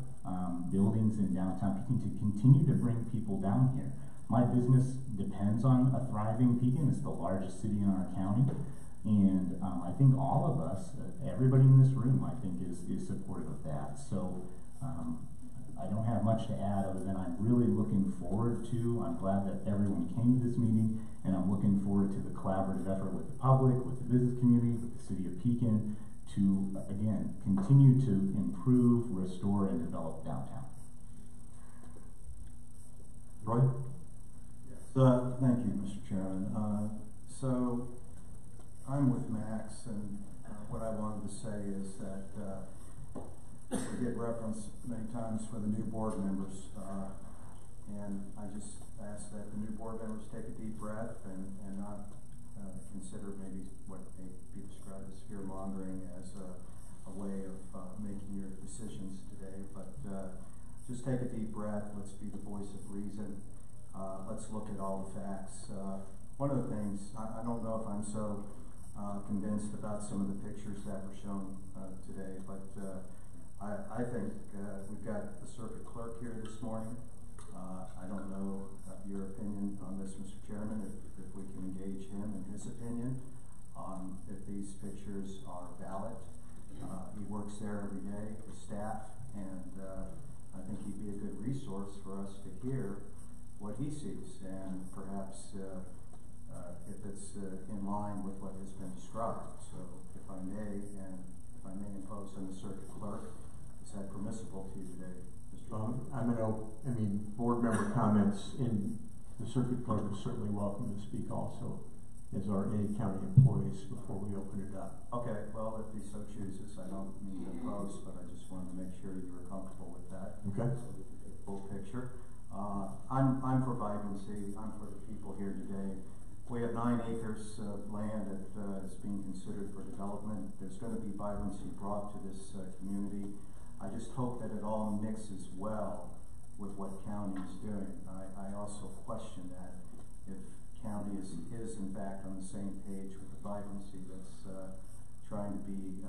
buildings in downtown Pekin to continue to bring people down here. My business depends on a thriving Pekin. It's the largest city in our county. And I think all of us, everybody in this room, I think is supportive of that. So I don't have much to add other than I'm really looking forward to, I'm glad that everyone came to this meeting, and I'm looking forward to the collaborative effort with the public, with the business community, with the city of Pekin to, again, continue to improve, restore, and develop downtown. Roy? Thank you, Mr. Chairman. So I'm with Max, and what I wanted to say is that we get reference many times for the new board members, and I just ask that the new board members take a deep breath and not consider maybe what may be described as fear mongering as a way of making your decisions today, but just take a deep breath. Let's be the voice of reason. Let's look at all the facts. One of the things, I don't know if I'm so convinced about some of the pictures that were shown today, but I think we've got the circuit clerk here this morning. I don't know your opinion on this, Mr. Chairman, if we can engage him and his opinion on if these pictures are valid. He works there every day, his staff, and I think he'd be a good resource for us to hear what he sees, and perhaps if it's in line with what has been described. So if I may impose on the circuit clerk, is that permissible to you today, Mr. Chairman? Board member comments in the circuit clerk is certainly welcome to speak also, as are any county employees before we open it up. Okay, well, if he so chooses, I don't mean to impose, but I just wanted to make sure you were comfortable with that. Okay. So we get the full picture. I'm for vibrancy. I'm for the people here today. We have 9 acres of land that is being considered for development. There's going to be vibrancy brought to this community. I just hope that it all mixes well with what county is doing. I also question that if county is in fact on the same page with the vibrancy that's trying to be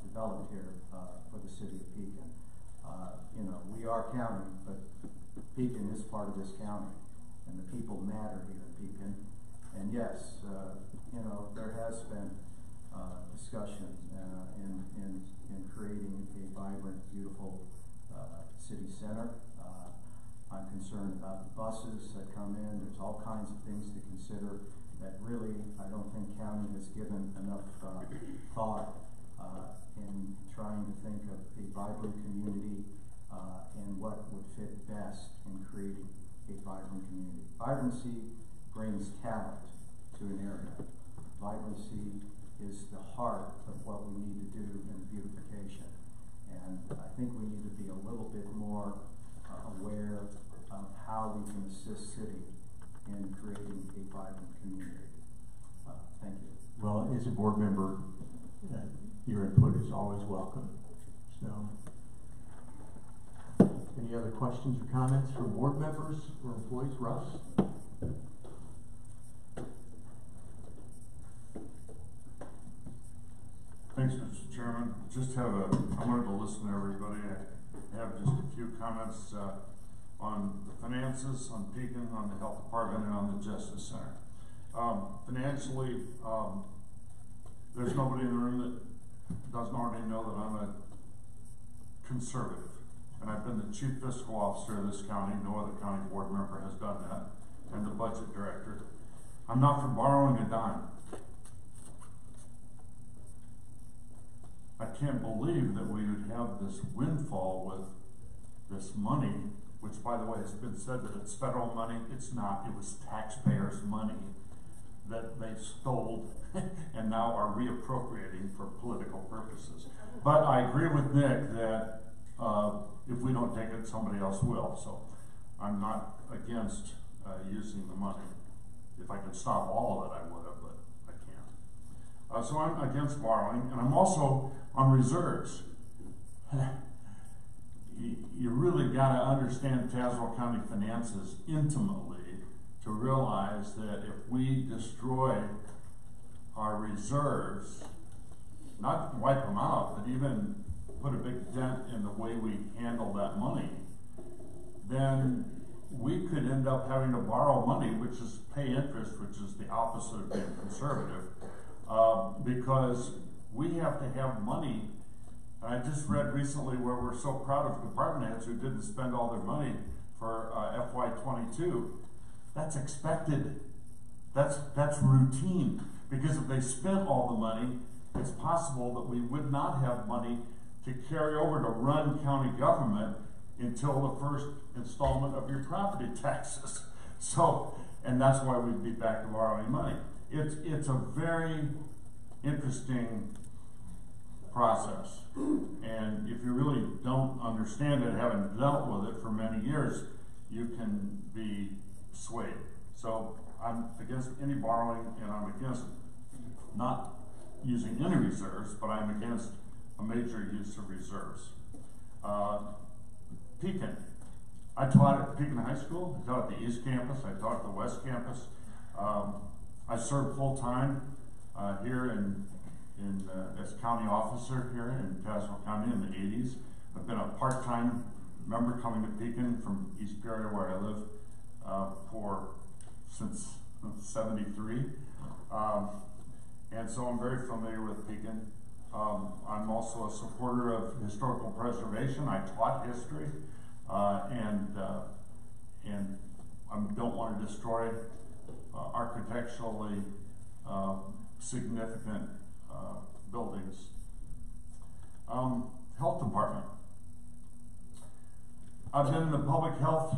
developed here for the city of Pekin. We are county, but Pekin is part of this county, and the people matter here in Pekin. And yes, there has been discussion in creating a vibrant, beautiful city center. I'm concerned about the buses that come in. There's all kinds of things to consider that really I don't think county has given enough thought in trying to think of a vibrant community and what would fit best in creating a vibrant community. Vibrancy brings talent to an area. Vibrancy is the heart of what we need to do in beautification. And I think we need to be a little bit more aware of how we can assist city in creating a vibrant community. Thank you. Well, as a board member, your input is always welcome. So, any other questions or comments from board members or employees? Russ? Thanks, Mr. Chairman. I wanted to listen to everybody. I have just a few comments on the finances, on Pekin, on the health department, and on the Justice Center. Financially, there's nobody in the room that doesn't already know that I'm a conservative. And I've been the chief fiscal officer of this county. No other county board member has done that. And the budget director. I'm not for borrowing a dime. I can't believe that we would have this windfall with this money, which, by the way, it's been said that it's federal money. It's not. It was taxpayers' money that they stole and now are reappropriating for political purposes. But I agree with Nick that if we don't take it, somebody else will. So I'm not against using the money. If I could stop all of it, I would have, but I can't. So I'm against borrowing, and I'm also on reserves. You really got to understand Tazewell County finances intimately to realize that if we destroy our reserves, not wipe them out, but even put a big dent in the way we handle that money, then we could end up having to borrow money, which is pay interest, which is the opposite of being conservative, because we have to have money. I just read recently where we're so proud of department heads who didn't spend all their money for FY22. That's expected. That's routine, because if they spent all the money, it's possible that we would not have money to carry over to run county government until the first installment of your property taxes. So, and that's why we'd be back to borrowing money. It's a very interesting process. And if you really don't understand it, haven't dealt with it for many years, you can be swayed. So I'm against any borrowing, and I'm against not using any reserves, but I'm against a major use of reserves. Pekin. I taught at Pekin High School, I taught at the East Campus, I taught at the West Campus. I served full-time here as county officer here in Tazewell County in the 80s. I've been a part-time member coming to Pekin from East Peoria, where I live, since 73. And so I'm very familiar with Pekin. I'm also a supporter of historical preservation. I taught history, and I don't want to destroy architecturally significant buildings. Health department. I've been the public health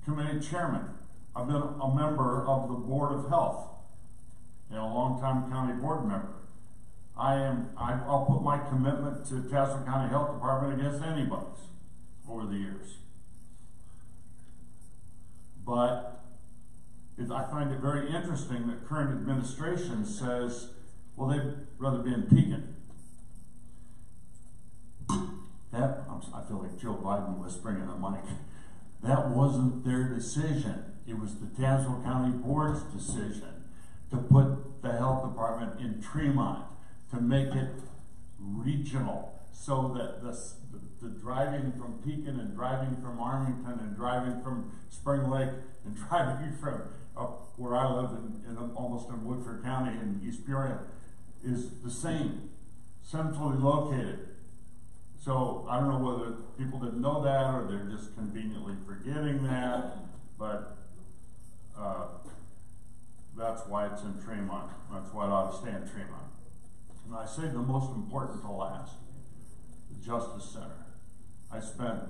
committee chairman. I've been a member of the board of health and a long-time county board member. I'll put my commitment to Tazewell County Health Department against anybody's over the years. But I find it very interesting that current administration says, well, they'd rather be in Pekin. I feel like Joe Biden whispering in the mic. That wasn't their decision. It was the Tazewell County Board's decision to put the health department in Tremont, to make it regional, so that the driving from Pekin and driving from Arlington and driving from Spring Lake and driving from up where I live almost in Woodford County in East Peoria is the same, centrally located. So I don't know whether people didn't know that or they're just conveniently forgetting that, but that's why it's in Tremont. That's why it ought to stay in Tremont. And I saved the most important to last, the Justice Center. I spent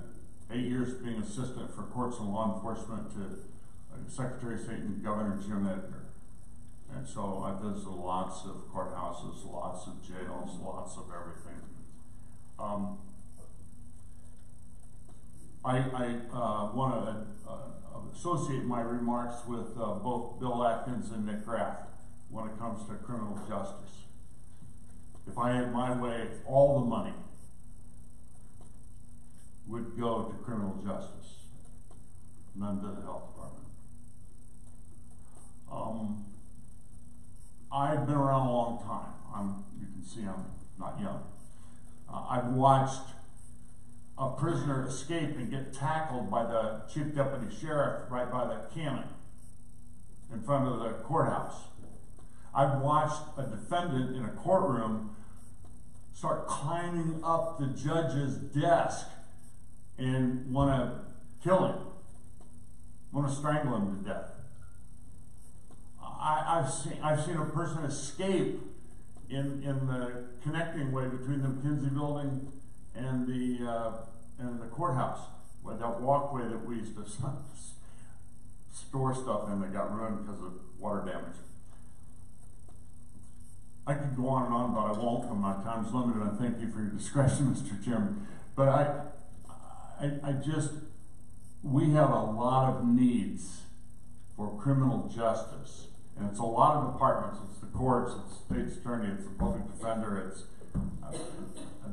8 years being assistant for courts and law enforcement to Secretary of State and Governor Jim Edgar. And so I visited lots of courthouses, lots of jails, lots of everything. I want to associate my remarks with both Bill Atkins and Nick Graff when it comes to criminal justice. If I had my way, all the money would go to criminal justice, none to the health department. I've been around a long time. You can see I'm not young. I've watched a prisoner escape and get tackled by the chief deputy sheriff right by the cannon in front of the courthouse. I've watched a defendant in a courtroom start climbing up the judge's desk and want to kill him, want to strangle him to death. I've seen a person escape in the connecting way between the McKinsey building and the courthouse, with that walkway that we used to store stuff in that got ruined because of water damage. I could go on, but I won't, and my time's limited, and thank you for your discretion, Mr. Chairman. But we have a lot of needs for criminal justice, and it's a lot of departments. It's the courts, it's the state's attorney, it's the public defender,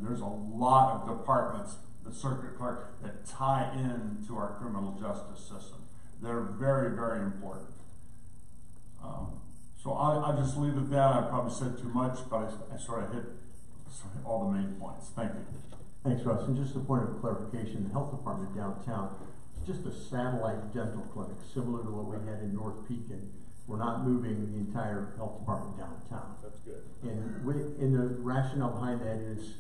there's a lot of departments, the circuit clerk, that tie in to our criminal justice system. They're very, very important. So I'll just leave it at that. I probably said too much, but I sort of hit all the main points. Thank you. Thanks, Russ. And just a point of clarification, the health department downtown is just a satellite dental clinic, similar to what we had in North Pekin. We're not moving the entire health department downtown. That's good. And the rationale behind that is,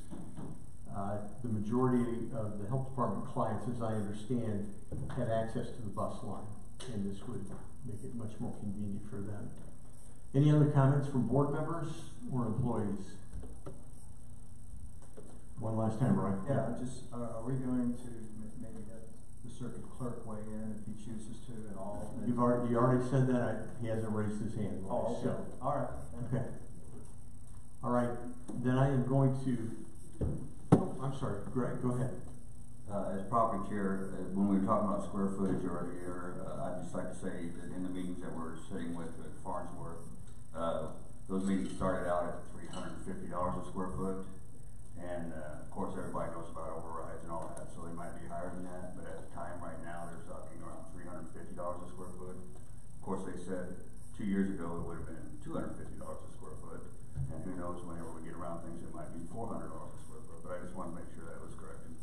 the majority of the health department clients, as I understand, have access to the bus line, and this would make it much more convenient for them. Any other comments from board members or employees? One last time, Brian. Yeah, just, are we going to maybe let the circuit clerk weigh in if he chooses to at all? You already said that. He hasn't raised his hand. Oh, okay. So, All right. okay. All right, then I am going to, I'm sorry, Greg, go ahead. As property chair, when we were talking about square footage earlier, I'd just like to say that in the meetings that we're sitting with at Farnsworth, those meetings started out at $350 a square foot. And of course, everybody knows about overrides and all that, so they might be higher than that. But at the time right now, they're talking around $350 a square foot. Of course, they said 2 years ago it would have been $250 a square foot. And who knows, whenever we get around things, it might be $400 a square foot. But I just want to make sure that was corrected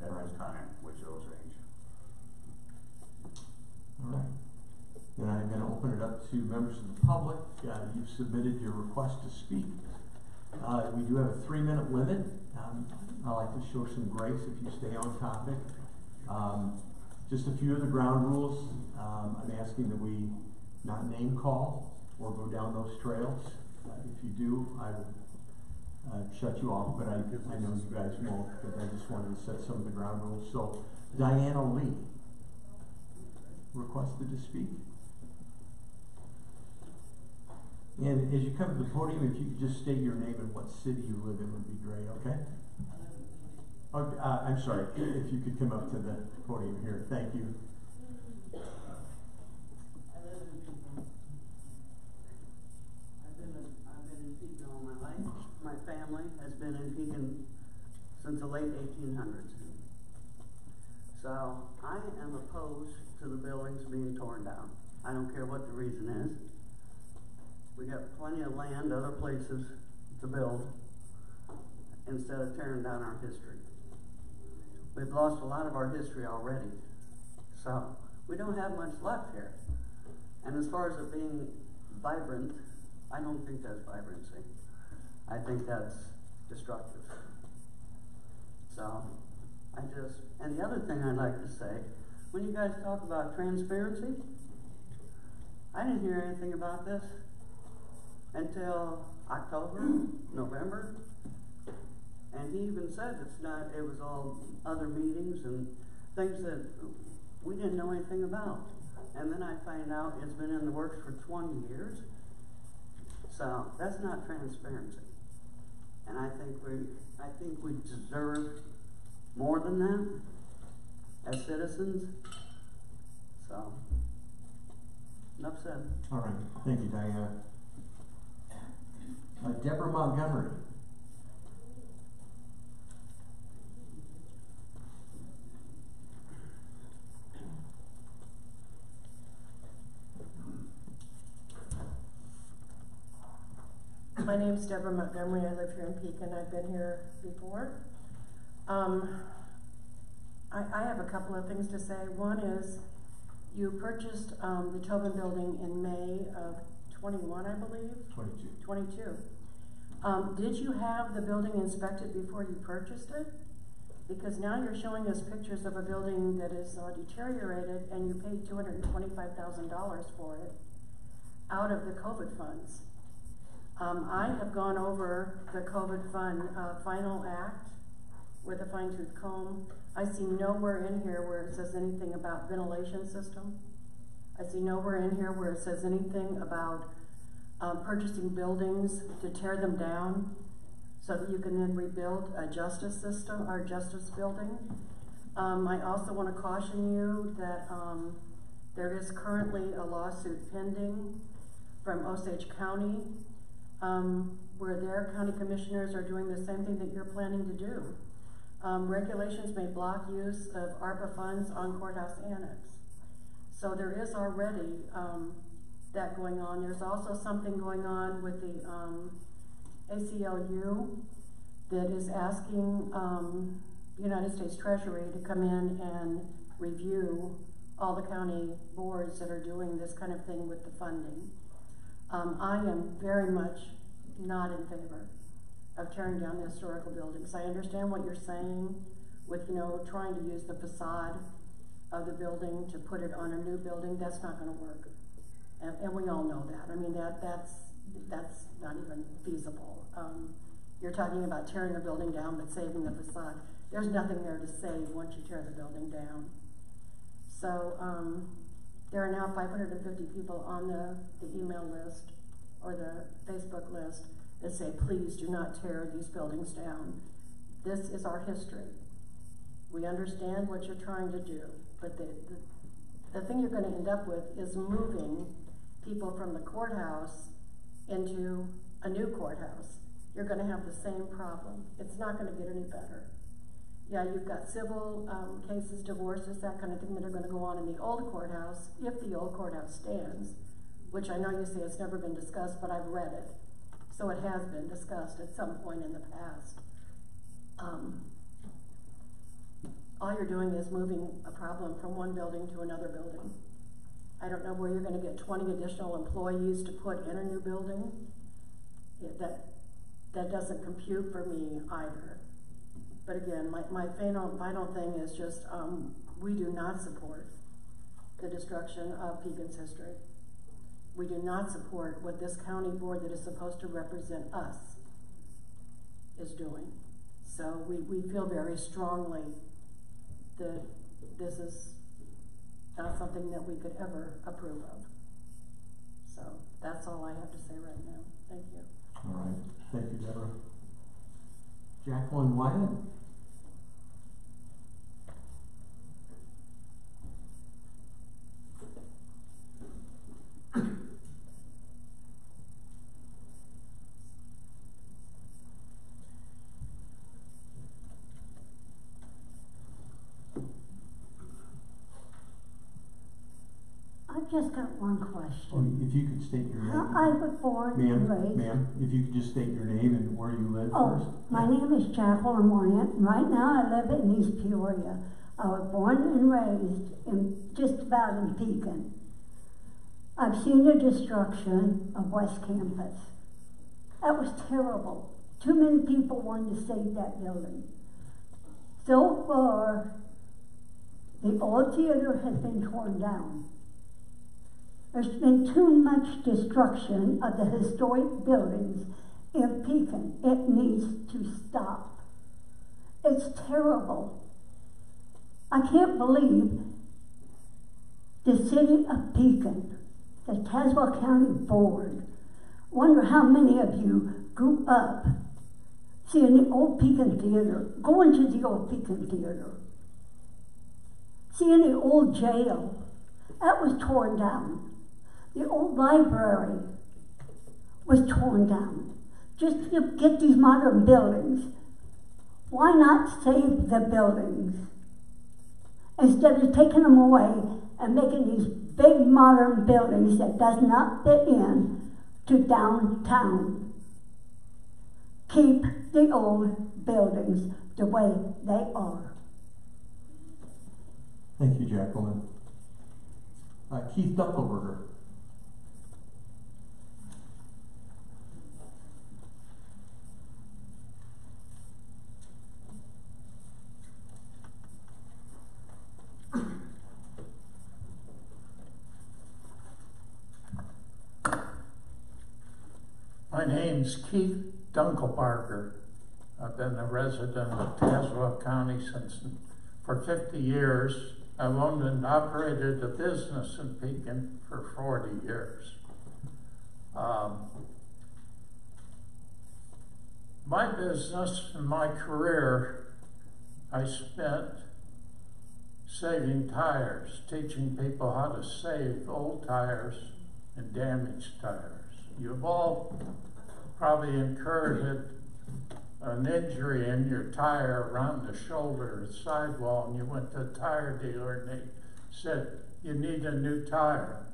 at this time, which it'll change. All right. Then I'm going to open it up to members of the public. You've submitted your request to speak. We do have a 3-minute limit. I like to show some grace if you stay on topic. Just a few of the ground rules. I'm asking that we not name call or go down those trails. If you do, I will shut you off, but I know you guys won't, but I just wanted to set some of the ground rules. So, Diana Lee requested to speak. And as you come to the podium, if you could just state your name and what city you live in would be great, okay? Okay, I'm sorry, if you could come up to the podium here, thank you. I live in Pekin. I've been in Pekin all my life. My family has been in Pekin since the late 1800s. So I am opposed to the buildings being torn down. I don't care what the reason is. We got plenty of land, other places to build instead of tearing down our history. We've lost a lot of our history already. So we don't have much left here. And as far as it being vibrant, I don't think that's vibrancy. I think that's destructive. So and the other thing I'd like to say, when you guys talk about transparency, I didn't hear anything about this until October, November, and he even said it was all other meetings and things that we didn't know anything about. And then I find out it's been in the works for 20 years. So that's not transparency. And I think we deserve more than that as citizens. So, enough said. All right, thank you, Diana. Deborah Montgomery. My name's Deborah Montgomery. I live here in Pekin. I've been here before. I have a couple of things to say. One is, you purchased the Tobin building in May of 21, I believe? 22. Did you have the building inspected before you purchased it? Because now you're showing us pictures of a building that is deteriorated, and you paid $225,000 for it out of the COVID funds. I have gone over the COVID fund final act with a fine-tooth comb. I see nowhere in here where it says anything about ventilation system. I see nowhere in here where it says anything about purchasing buildings to tear them down so that you can then rebuild a justice system or justice building. I also want to caution you that there is currently a lawsuit pending from Osage County where their county commissioners are doing the same thing that you're planning to do. Regulations may block use of ARPA funds on courthouse annex. So there is already that going on. There's also something going on with the ACLU that is asking the United States Treasury to come in and review all the county boards that are doing this kind of thing with the funding. I am very much not in favor of tearing down the historical buildings. I understand what you're saying with, you know, trying to use the facade of the building to put it on a new building. That's not gonna work. And we all know that. I mean, that's not even feasible. You're talking about tearing a building down but saving the facade. There's nothing there to save once you tear the building down. So there are now 550 people on the email list or the Facebook list that say, please do not tear these buildings down. This is our history. We understand what you're trying to do, but the thing you're going to end up with is moving people from the courthouse into a new courthouse. You're going to have the same problem. It's not going to get any better. Yeah, you've got civil cases, divorces, that kind of thing that are going to go on in the old courthouse, if the old courthouse stands, which I know you say it's never been discussed, but I've read it. So it has been discussed at some point in the past. All you're doing is moving a problem from one building to another building. I don't know where you're going to get 20 additional employees to put in a new building. That doesn't compute for me either. But again, my final thing is just, we do not support the destruction of Pekin's history. We do not support what this county board that is supposed to represent us is doing. So we feel very strongly that this is not something that we could ever approve of. So that's all I have to say right now. Thank you. All right. Thank you, Deborah. Jacqueline Wyatt? I've just got one question. If you could state your name. I was born and raised. Ma'am, if you could just state your name and where you live first. My name is Jacqueline Wyatt, and right now I live in East Peoria. I was born and raised just about in Pekin. I've seen the destruction of West Campus. That was terrible. Too many people wanted to save that building. So far, the old theater has been torn down. There's been too much destruction of the historic buildings in Pekin. It needs to stop. It's terrible. I can't believe the city of Pekin, the Tazewell County Board, wonder how many of you grew up seeing the old Pekin Theater, going to the old Pekin Theater, seeing the old jail. That was torn down. The old library was torn down just to get these modern buildings. Why not save the buildings instead of taking them away and making these big modern buildings that does not fit in to downtown? Keep the old buildings the way they are. Thank you, Jacqueline. Keith Duckelberger. My name's Keith Dunkelbarger. I've been a resident of Tazewell County for 50 years. I've owned and operated a business in Pekin for 40 years. My business and my career, I spent saving tires, teaching people how to save old tires and damaged tires. You've all probably incurred an injury in your tire around the shoulder or sidewall, and you went to a tire dealer and they said, you need a new tire.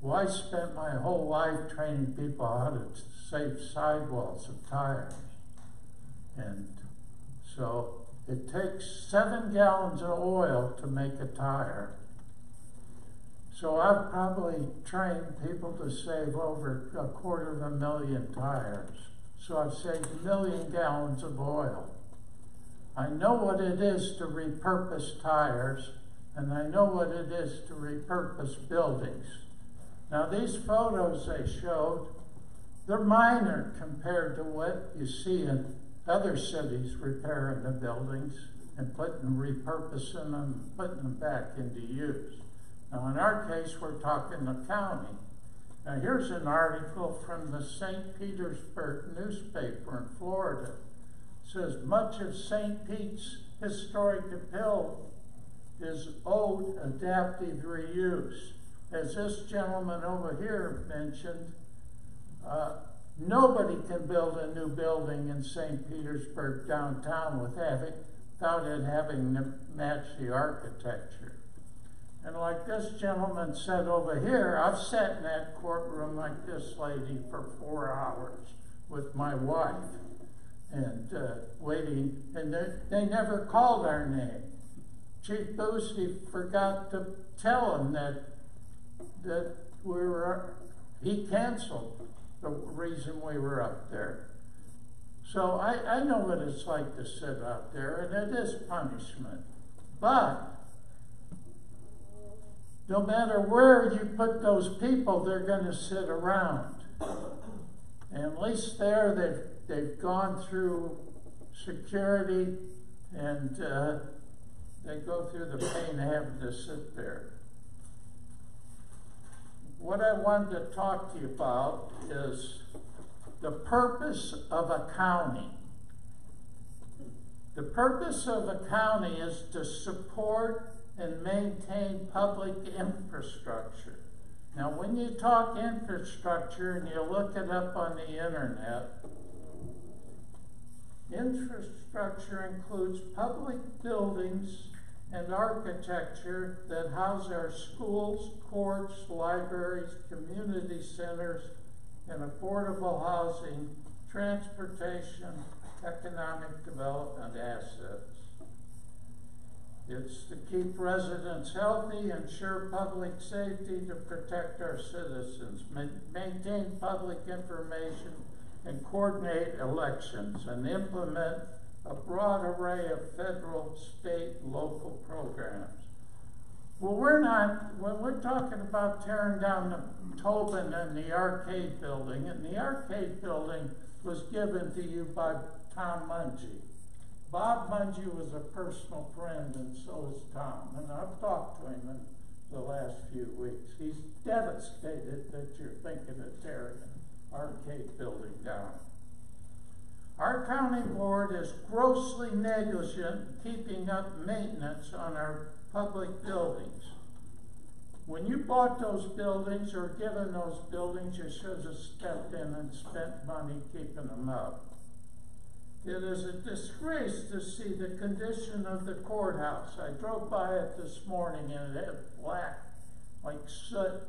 Well, I spent my whole life training people how to save sidewalls of tires. And so it takes 7 gallons of oil to make a tire. So I've probably trained people to save over 250,000 tires. So I've saved 1 million gallons of oil. I know what it is to repurpose tires, and I know what it is to repurpose buildings. Now these photos they showed, they're minor compared to what you see in other cities repairing the buildings and repurposing them, putting them back into use. Now in our case, we're talking the county. Now here's an article from the St. Petersburg newspaper in Florida. It says much of St. Pete's historic appeal is owed adaptive reuse. As this gentleman over here mentioned, nobody can build a new building in St. Petersburg downtown without it having to match the architecture. And like this gentleman said over here, I've sat in that courtroom like this lady for 4 hours with my wife and waiting, and they never called our name. Chief Boosty forgot to tell him that he canceled the reason we were up there. So I know what it's like to sit out there, and it is punishment. But no matter where you put those people, they're going to sit around. And at least there they've gone through security, and they go through the pain of having to sit there. What I wanted to talk to you about is the purpose of a county. The purpose of a county is to support and maintain public infrastructure. Now, when you talk infrastructure and you look it up on the internet, infrastructure includes public buildings and architecture that house our schools, courts, libraries, community centers, and affordable housing, transportation, economic development assets. It's to keep residents healthy, ensure public safety, to protect our citizens, maintain public information, and coordinate elections, and implement a broad array of federal, state, and local programs. Well, when we're talking about tearing down the Tobin and the arcade building, and the arcade building was given to you by Tom Mungie. Bob Mungie was a personal friend, and so is Tom, and I've talked to him in the last few weeks. He's devastated that you're thinking of tearing the arcade building down. Our county board is grossly negligent in keeping up maintenance on our public buildings. When you bought those buildings or given those buildings, you should have stepped in and spent money keeping them up. It is a disgrace to see the condition of the courthouse. I drove by it this morning and it had black, like soot,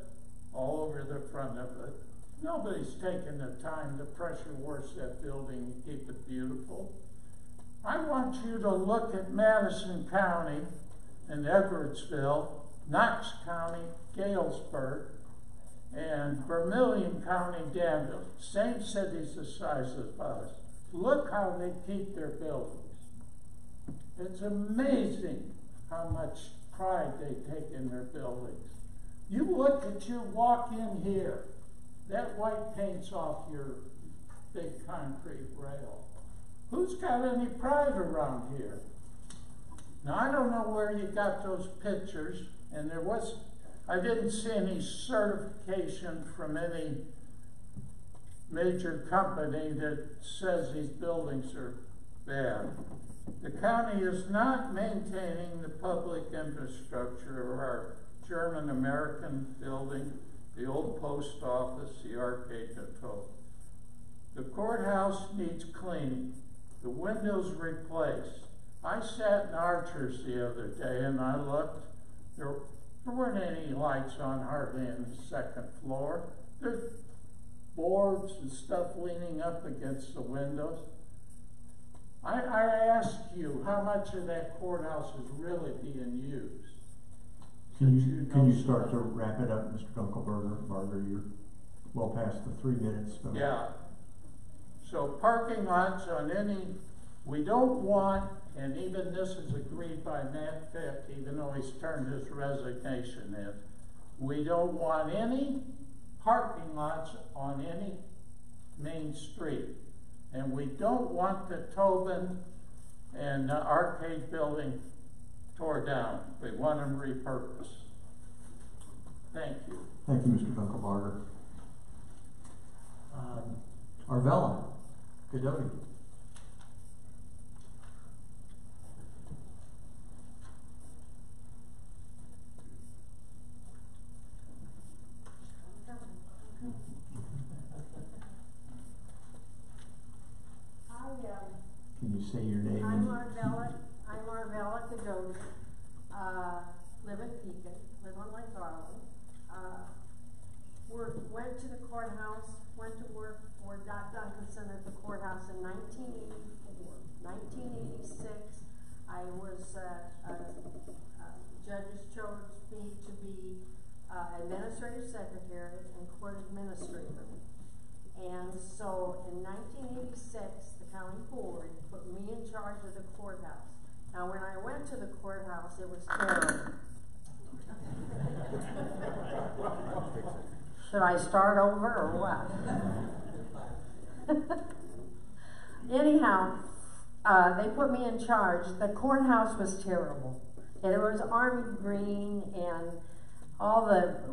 all over the front of it. Nobody's taken the time to pressure wash that building and keep it beautiful. I want you to look at Madison County and Edwardsville, Knox County, Galesburg, and Vermilion County, Danville. Same cities the size of us. Look how they keep their buildings. It's amazing how much pride they take in their buildings. You look at your walk-in here. That white paint's off your big concrete rail. Who's got any pride around here? Now, I don't know where you got those pictures, and I didn't see any certification from any major company that says these buildings are bad. The county is not maintaining the public infrastructure of our German-American building, the old post office, the arcade control. The courthouse needs cleaning. The windows replaced. I sat in Archer's the other day and I looked. There weren't any lights on hardly in the second floor. There's boards and stuff leaning up against the windows. I ask you, how much of that courthouse is really being used? Can you start to wrap it up, Mr. Dunkelberger? You're well past the 3 minutes. So. Yeah. So parking lots on any, we don't want, and even this is agreed by Matt Fick, even though he's turned his resignation in, we don't want any parking lots on any main street. And we don't want the Tobin and Arcade building tore down. We want them repurposed. Thank you. Thank you, Mr. Dunkelbarger. Arvella, Gododi. Can you say your name? I'm Arvella Gododi. Live in Pekin, live on Lake Garland. Went to the courthouse, went to work for Doc Duncanson at the courthouse in 1984. 1986, I was, judges chose me to be administrative secretary and court administrator. And so in 1986, the county board put me in charge of the courthouse. Now when I went to the courthouse, it was terrible. Should I start over or what? Anyhow, they put me in charge. The courthouse was terrible. And it was army green and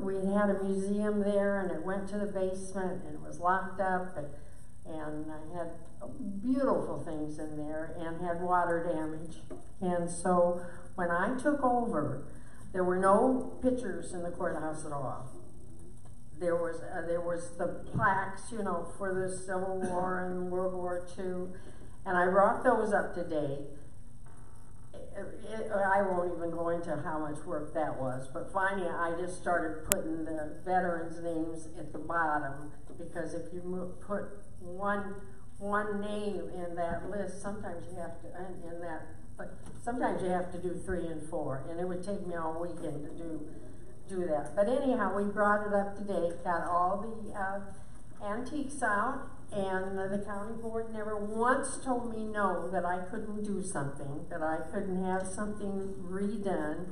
we had a museum there and it went to the basement and it was locked up and I had beautiful things in there and had water damage. And so when I took over, there were no pictures in the courthouse at all. There was the plaques, you know, for the Civil War and World War II, and I brought those up to date. I won't even go into how much work that was, but finally I just started putting the veterans' names at the bottom, because if you put one name in that list, sometimes you have to, but sometimes you have to do 3 and 4, and it would take me all weekend to do that. But anyhow, we brought it up to date, got all the antiques out, and the county board never once told me no, that I couldn't do something, that I couldn't have something redone.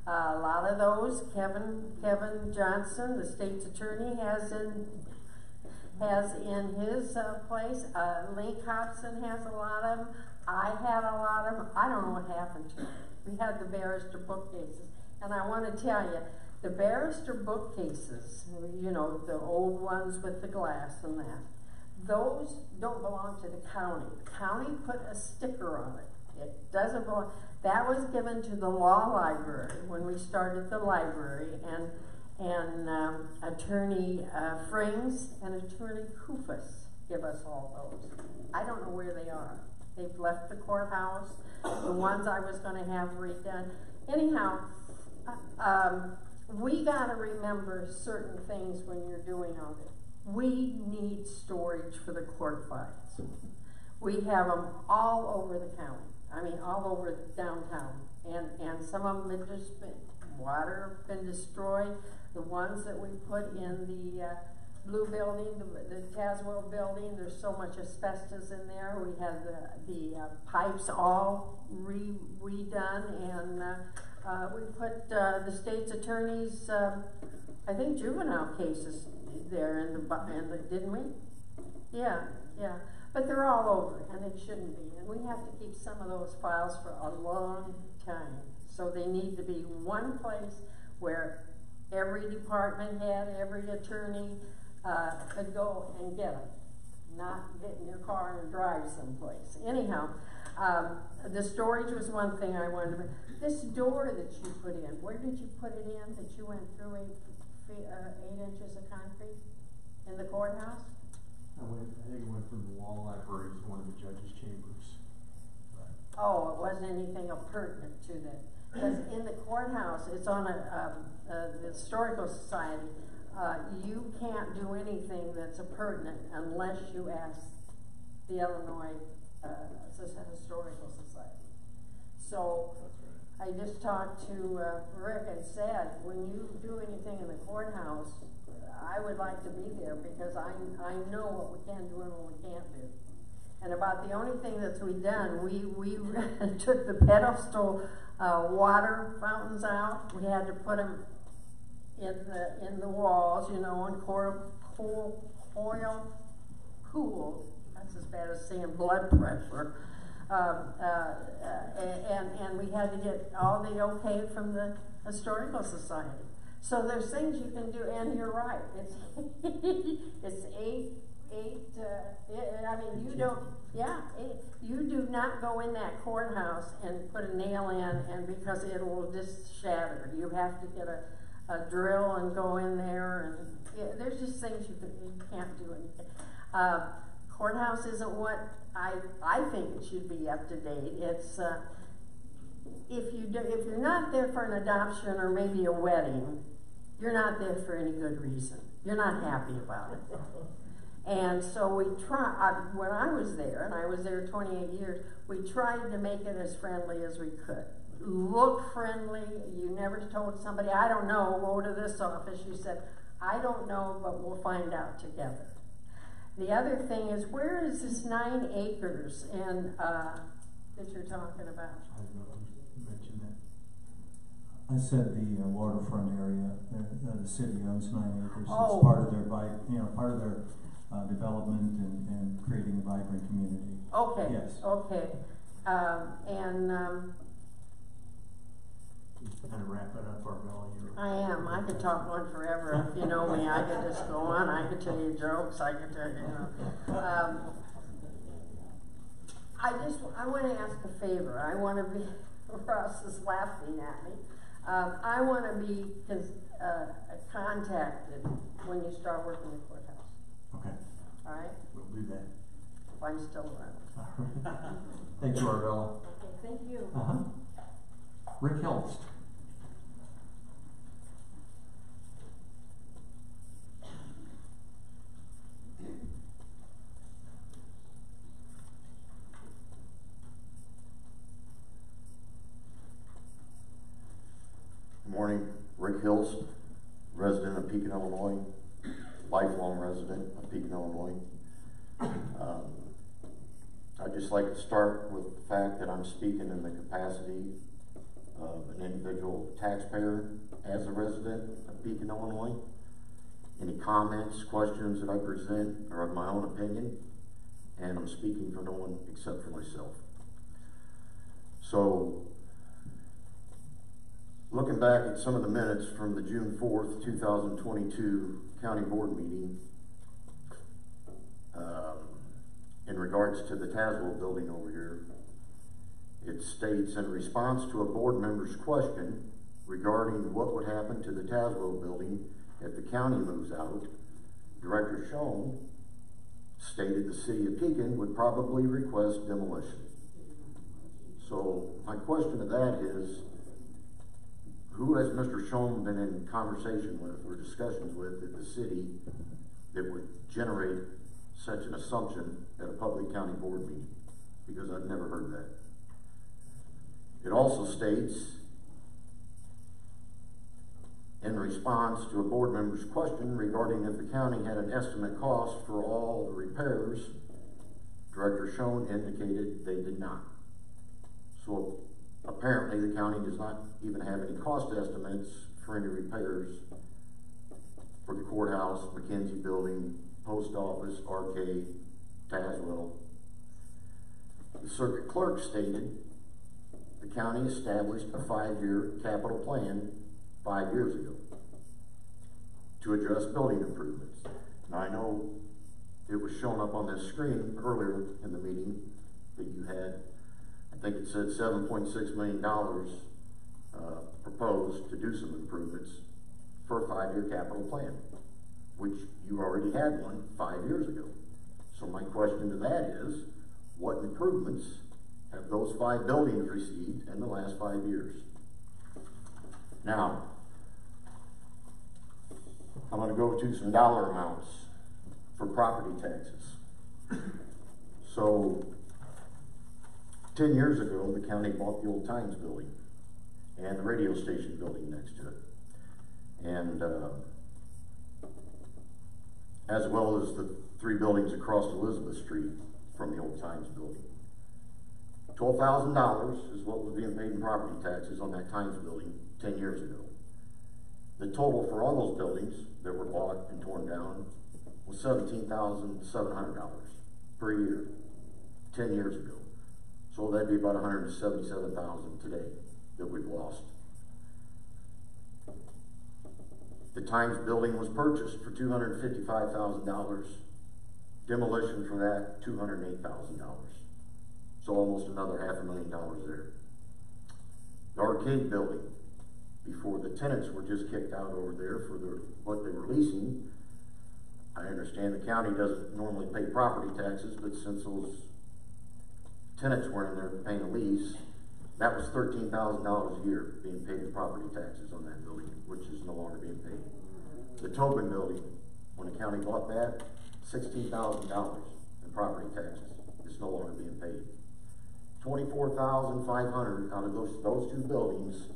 A lot of those, Kevin Johnson, the state's attorney, has in his place. Link Hobson has a lot of them. I had a lot of them. I don't know what happened to them. We had the barrister bookcases, and I want to tell you, the barrister bookcases, you know, the old ones with the glass and that, those don't belong to the county. The county put a sticker on it. It doesn't belong. That was given to the law library when we started the library, and Attorney Frings and Attorney Kufus give us all those. I don't know where they are. They've left the courthouse. The ones I was going to have redone. Anyhow, we got to remember certain things when you're doing all this. We need storage for the court files. We have them all over the county. I mean, all over downtown. And some of them have just been, water been destroyed. The ones that we put in the blue building, the Tazewell building, there's so much asbestos in there. We had the pipes all redone, and we put the state's attorney's, I think, juvenile cases there in the didn't we? Yeah. But they're all over, and they shouldn't be. And we have to keep some of those files for a long time. So they need to be one place where every department head, every attorney could go and get them, not get in your car and drive someplace. Anyhow, the storage was one thing I wanted to. This door that you put in, where did you put it in? That you went through 8 inches of concrete in the courthouse? I think it went from the law library to one of the judges' chambers. Oh, it wasn't anything pertinent to that. Because in the courthouse, it's on the Historical Society. You can't do anything that's pertinent unless you ask the Illinois Historical Society. So I just talked to Rick and said, when you do anything in the courthouse, I would like to be there because I know what we can do and what we can't do. And about the only thing that's we done, we took the pedestal water fountains out. We had to put them in the walls, you know, on oil cooled. That's as bad as saying blood pressure. And we had to get all the okay from the Historical Society. So there's things you can do, and you're right. It's it's eight. I mean, you don't. Yeah, you do not go in that courthouse and put a nail in, and because it will just shatter. You have to get a drill and go in there, and there's just things you can't do anything. Courthouse isn't what I think it should be up to date. It's if you're not there for an adoption or maybe a wedding, you're not there for any good reason. You're not happy about it. And so we tried, when I was there, and I was there 28 years, we tried to make it as friendly as we could. Look friendly. You never told somebody, I don't know, go to this office. You said, I don't know, but we'll find out together. The other thing is, where is this 9 acres that you're talking about? I don't know, you mentioned that. I said the waterfront area, the city owns 9 acres. Oh. It's part of their, part of their development and creating a vibrant community. Okay. Yes. Okay. Kind of wrap it up, Arbella. I am. I could talk on forever. If you know me, I could just go on. I could tell you jokes. I could tell you, I want to ask a favor. I want to be, Ross is laughing at me. I want to be contacted when you start working in the courthouse. Okay. All right? We'll do that. If I'm still around. Thank you, Arbella. Okay, thank you. Rick Hilst. Good morning, Rick Hills, resident of Pekin, Illinois, lifelong resident of Pekin, Illinois. I'd just like to start with the fact that I'm speaking in the capacity of an individual taxpayer as a resident of Pekin, Illinois. Any comments, questions that I present are of my own opinion, and I'm speaking for no one except for myself. So, looking back at some of the minutes from the June 4th, 2022 County Board meeting, in regards to the Tazewell building over here, it states, in response to a board member's question regarding what would happen to the Tazewell building if the county moves out, Director Schoen stated the city of Pekin would probably request demolition. So my question to that is, who has Mr. Schoen been in conversation with or discussions with at the city that would generate such an assumption at a public county board meeting? Because I've never heard that. It also states, in response to a board member's question regarding if the county had an estimate cost for all the repairs, Director Schoen indicated they did not. So apparently the county does not even have any cost estimates for any repairs for the courthouse, McKenzie building, post office, arcade, Tazewell. The circuit clerk stated the county established a 5-year capital plan 5 years ago to address building improvements. Now I know it was shown up on this screen earlier in the meeting that you had. I think it said $7.6 million proposed to do some improvements for a 5-year capital plan, which you already had one 5 years ago. So my question to that is, what improvements have those 5 buildings received in the last 5 years? Now, I'm going to go to some dollar amounts for property taxes. So, 10 years ago, the county bought the old Times building. and the radio station building next to it. And as well as the 3 buildings across Elizabeth Street from the Old Times building. $12,000 is what was being paid in property taxes on that Times building 10 years ago. The total for all those buildings that were bought and torn down was $17,700 per year 10 years ago. So that'd be about $177,000 today that we've lost. The Times building was purchased for $255,000. Demolition for that, $208,000. So almost another $500,000 there. The arcade building, before the tenants were just kicked out over there for what they were leasing, I understand the county doesn't normally pay property taxes, but since those tenants weren't in there paying a lease, that was $13,000 a year being paid in property taxes on that building, which is no longer being paid. The Tobin building, when the county bought that, $16,000 in property taxes. It's no longer being paid. $24,500 out of those 2 buildings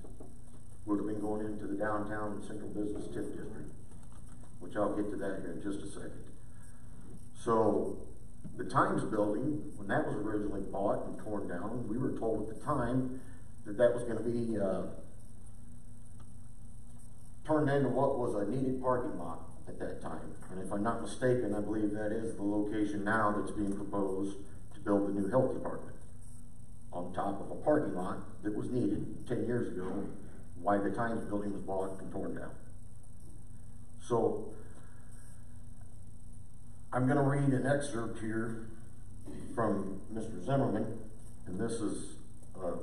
would have been going into the downtown central business TIF district, which I'll get to that here in just a second. So the Times building, when that was originally bought and torn down, we were told at the time that that was going to be turned into what was a needed parking lot at that time. And if I'm not mistaken, I believe that is the location now that's being proposed to build the new health department on top of a parking lot that was needed 10 years ago, why the Times building was bought and torn down. So I'm going to read an excerpt here from Mr. Zimmerman, and this is a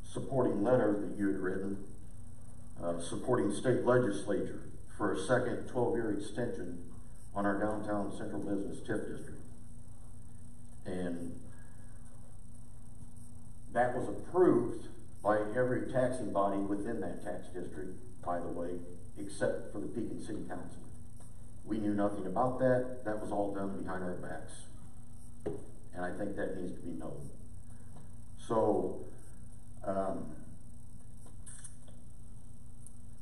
supporting letter that you had written, supporting state legislature for a second 12-year extension on our downtown central business TIF district. And that was approved by every taxing body within that tax district, by the way, except for the Pekin City Council. We knew nothing about that. That was all done behind our backs. And I think that needs to be known. So,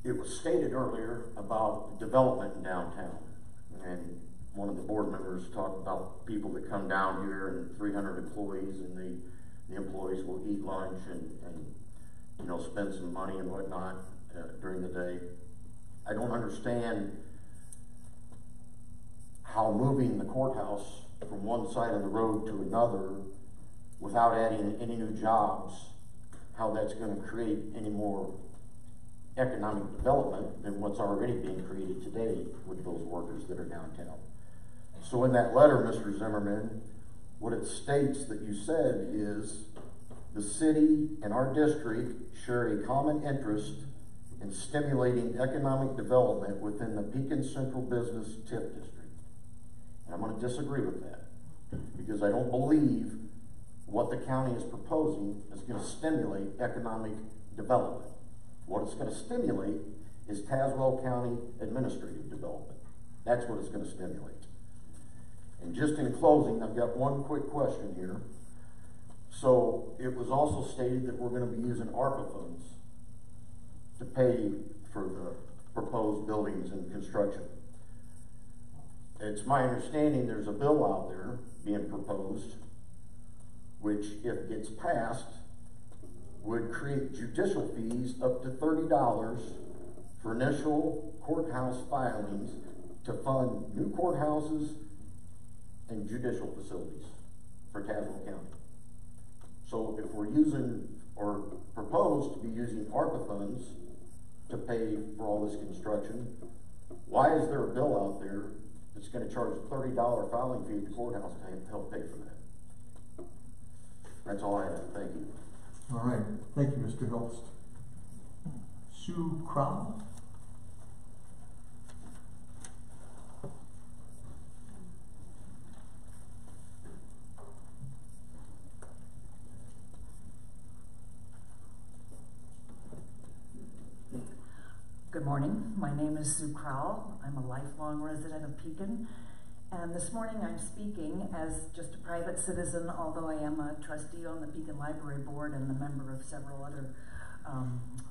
it was stated earlier about development in downtown. And one of the board members talked about people that come down here and 300 employees, and the employees will eat lunch and you know, spend some money and whatnot during the day. I don't understand how moving the courthouse from one side of the road to another without adding any new jobs, how that's going to create any more economic development than what's already being created today with those workers that are downtown. So in that letter, Mr. Zimmerman, what it states that you said is, the city and our district share a common interest in stimulating economic development within the Pekin Central Business TIF District. And I'm going to disagree with that, because I don't believe what the county is proposing is going to stimulate economic development. What it's going to stimulate is Tazewell County administrative development. That's what it's going to stimulate. And just in closing, I've got one quick question here. So it was also stated that we're going to be using ARPA funds to pay for the proposed buildings and construction. It's my understanding there's a bill out there being proposed, which, if it gets passed, would create judicial fees up to $30 for initial courthouse filings to fund new courthouses and judicial facilities for Tazewell County. So if we're using, or propose to be using ARPA funds to pay for all this construction, why is there a bill out there that's going to charge a $30 filing fee at the courthouse to help pay for that? That's all I have. Thank you. All right. Thank you, Mr. Hilst. Sue Crowell. Good morning. My name is Sue Crowell. I'm a lifelong resident of Pekin. And this morning I'm speaking as just a private citizen, although I am a trustee on the Pekin Library Board and a member of several other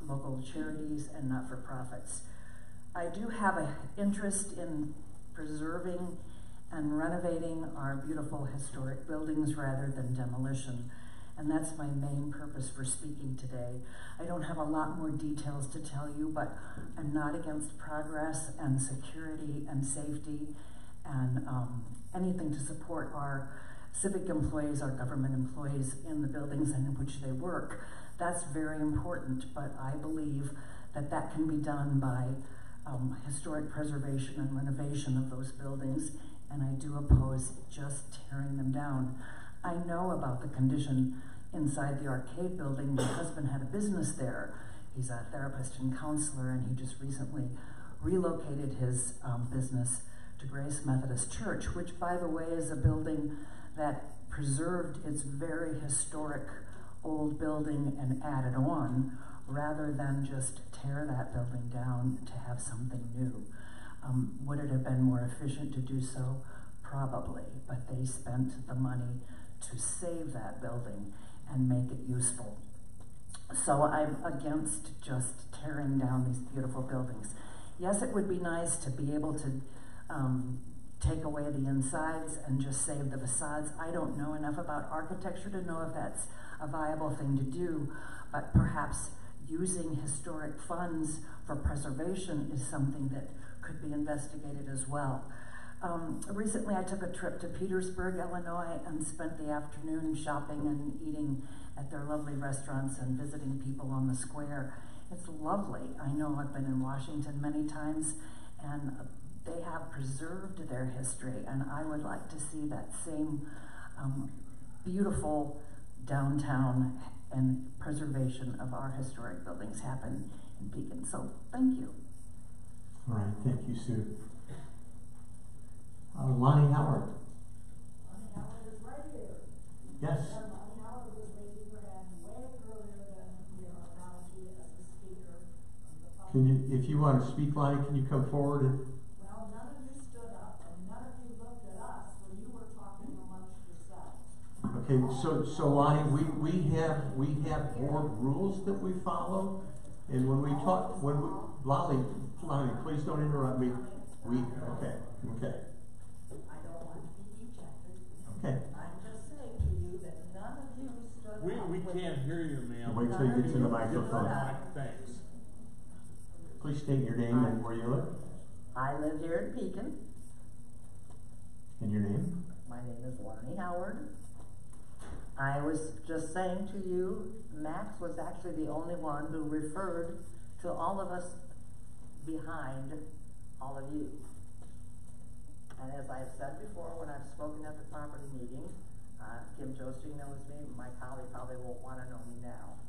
local charities and not-for-profits. I do have an interest in preserving and renovating our beautiful historic buildings rather than demolition. And that's my main purpose for speaking today. I don't have a lot more details to tell you, but I'm not against progress and security and safety and anything to support our civic employees, our government employees in the buildings in which they work. That's very important, but I believe that that can be done by historic preservation and renovation of those buildings, and I do oppose just tearing them down. I know about the condition inside the arcade building. My husband had a business there. He's a therapist and counselor, and he just recently relocated his business to Grace Methodist Church, which, by the way, is a building that preserved its very historic old building and added on, rather than just tear that building down to have something new. Would it have been more efficient to do so? Probably, but they spent the money to save that building and make it useful. So I'm against just tearing down these beautiful buildings. Yes, it would be nice to be able to take away the insides and just save the facades. I don't know enough about architecture to know if that's a viable thing to do, but perhaps using historic funds for preservation is something that could be investigated as well. Recently I took a trip to Petersburg, Illinois, and spent the afternoon shopping and eating at their lovely restaurants and visiting people on the square. It's lovely. I know I've been in Washington many times, and they have preserved their history, and I would like to see that same beautiful downtown and preservation of our historic buildings happen in Pekin. So thank you. All right, thank you, Sue. Lonnie Howard. Lonnie Howard is right here. Yes. Lonnie Howard was raising her hand way earlier than we are allowed to as a speaker. Can you, if you want to speak, Lonnie, can you come forward? Well, none of you stood up and none of you looked at us when you were talking amongst yourselves. Okay, so Lonnie, we have board rules that we follow, and when we talk, Lonnie, please don't interrupt me. Okay. I don't want to be ejected. Okay. I'm just saying to you that none of you stood up. We can't hear you, ma'am. Wait till you get to the microphone. Thanks. Please state your name and where you live. I live here in Pekin. And your name? My name is Lonnie Howard. I was just saying to you, Max was actually the only one who referred to all of us behind all of you. And as I've said before, when I've spoken at the property meeting, Kim Joesting knows me, my colleague probably won't want to know me now,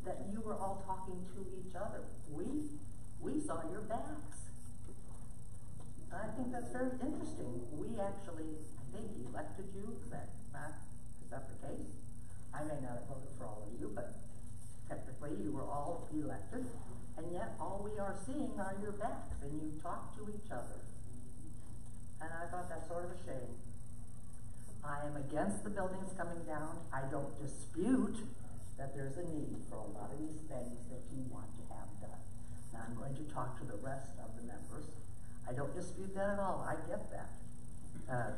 that you were all talking to each other. We saw your backs. I think that's very interesting. We actually, I think, elected you. Is that the case? I may not have voted for all of you, but technically you were all elected. And yet all we are seeing are your backs, and you talk to each other. And I thought that's sort of a shame. I am against the buildings coming down. I don't dispute that there's a need for a lot of these things that you want to have done. Now I'm going to talk to the rest of the members. I don't dispute that at all. I get that.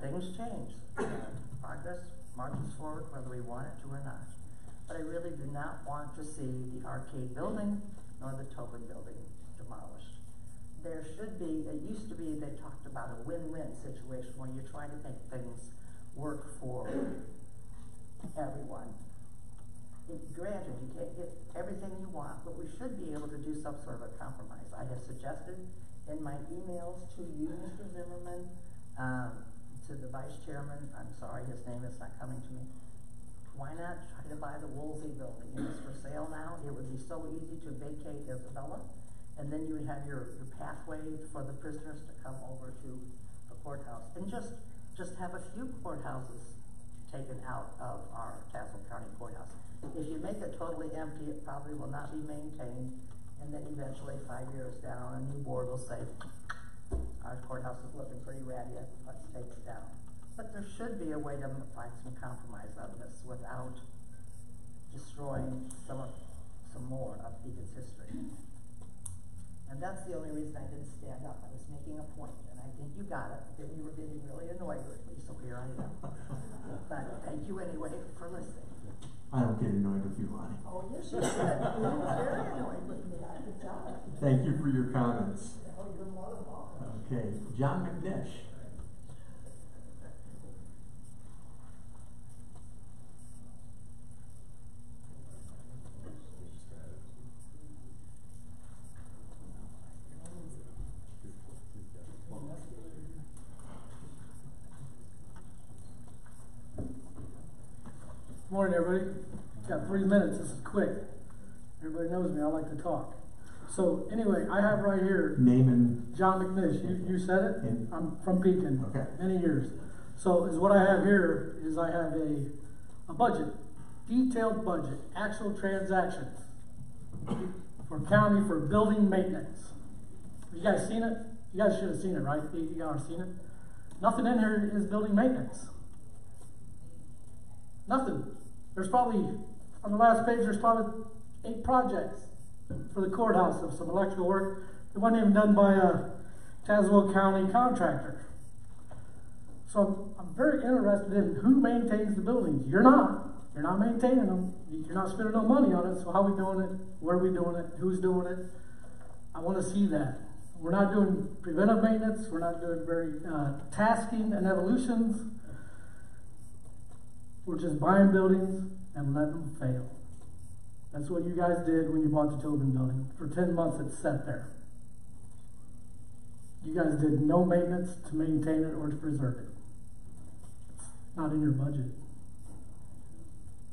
Things change. Progress marches forward whether we want it to or not. But I really do not want to see the arcade building nor the Tobin building demolished. There should be, it used to be, they talked about a win-win situation where you're trying to make things work for everyone. Granted, you can't get everything you want, but we should be able to do some sort of a compromise. I have suggested in my emails to you, Mr. Zimmerman, to the vice chairman, I'm sorry, his name is not coming to me. Why not try to buy the Woolsey building? It is for sale now. It would be so easy to vacate Isabella, and then you would have your pathway for the prisoners to come over to the courthouse, and just have a few courthouses taken out of our Tazewell County courthouse. If you make it totally empty, it probably will not be maintained, and then eventually 5 years down, a new board will say, our courthouse is looking pretty ratty, let's take it down. But there should be a way to find some compromise on this without just destroying some more of Pekin's history. And that's the only reason I didn't stand up. I was making a point, and I think you got it. Then you were getting really annoyed with me, so here I am. But thank you anyway for listening. I don't get annoyed with you, Lonnie. Oh, yes, you did. You were very annoyed with me. Good job. Thank you for your comments. Oh, you're more than welcome. Okay, John McNish. Morning, everybody. Got 3 minutes. This is quick. Everybody knows me. I like to talk. So anyway, I have right here Name and John McNish. You said it. I'm from Pekin. Okay. Many years. So is what I have here is I have a budget, detailed budget, actual transactions for county for building maintenance. You guys seen it? You guys should have seen it, right? You guys seen it? Nothing in here is building maintenance. Nothing. There's probably, on the last page, there's probably 8 projects for the courthouse of some electrical work. It wasn't even done by a Tazewell County contractor. So I'm very interested in who maintains the buildings. You're not. You're not maintaining them. You're not spending no money on it. So how are we doing it? Where are we doing it? Who's doing it? I want to see that. We're not doing preventive maintenance. We're not doing very tasking and evolutions. We're just buying buildings and letting them fail. That's what you guys did when you bought the Tobin building. For 10 months it sat there. You guys did no maintenance to maintain it or to preserve it. It's not in your budget.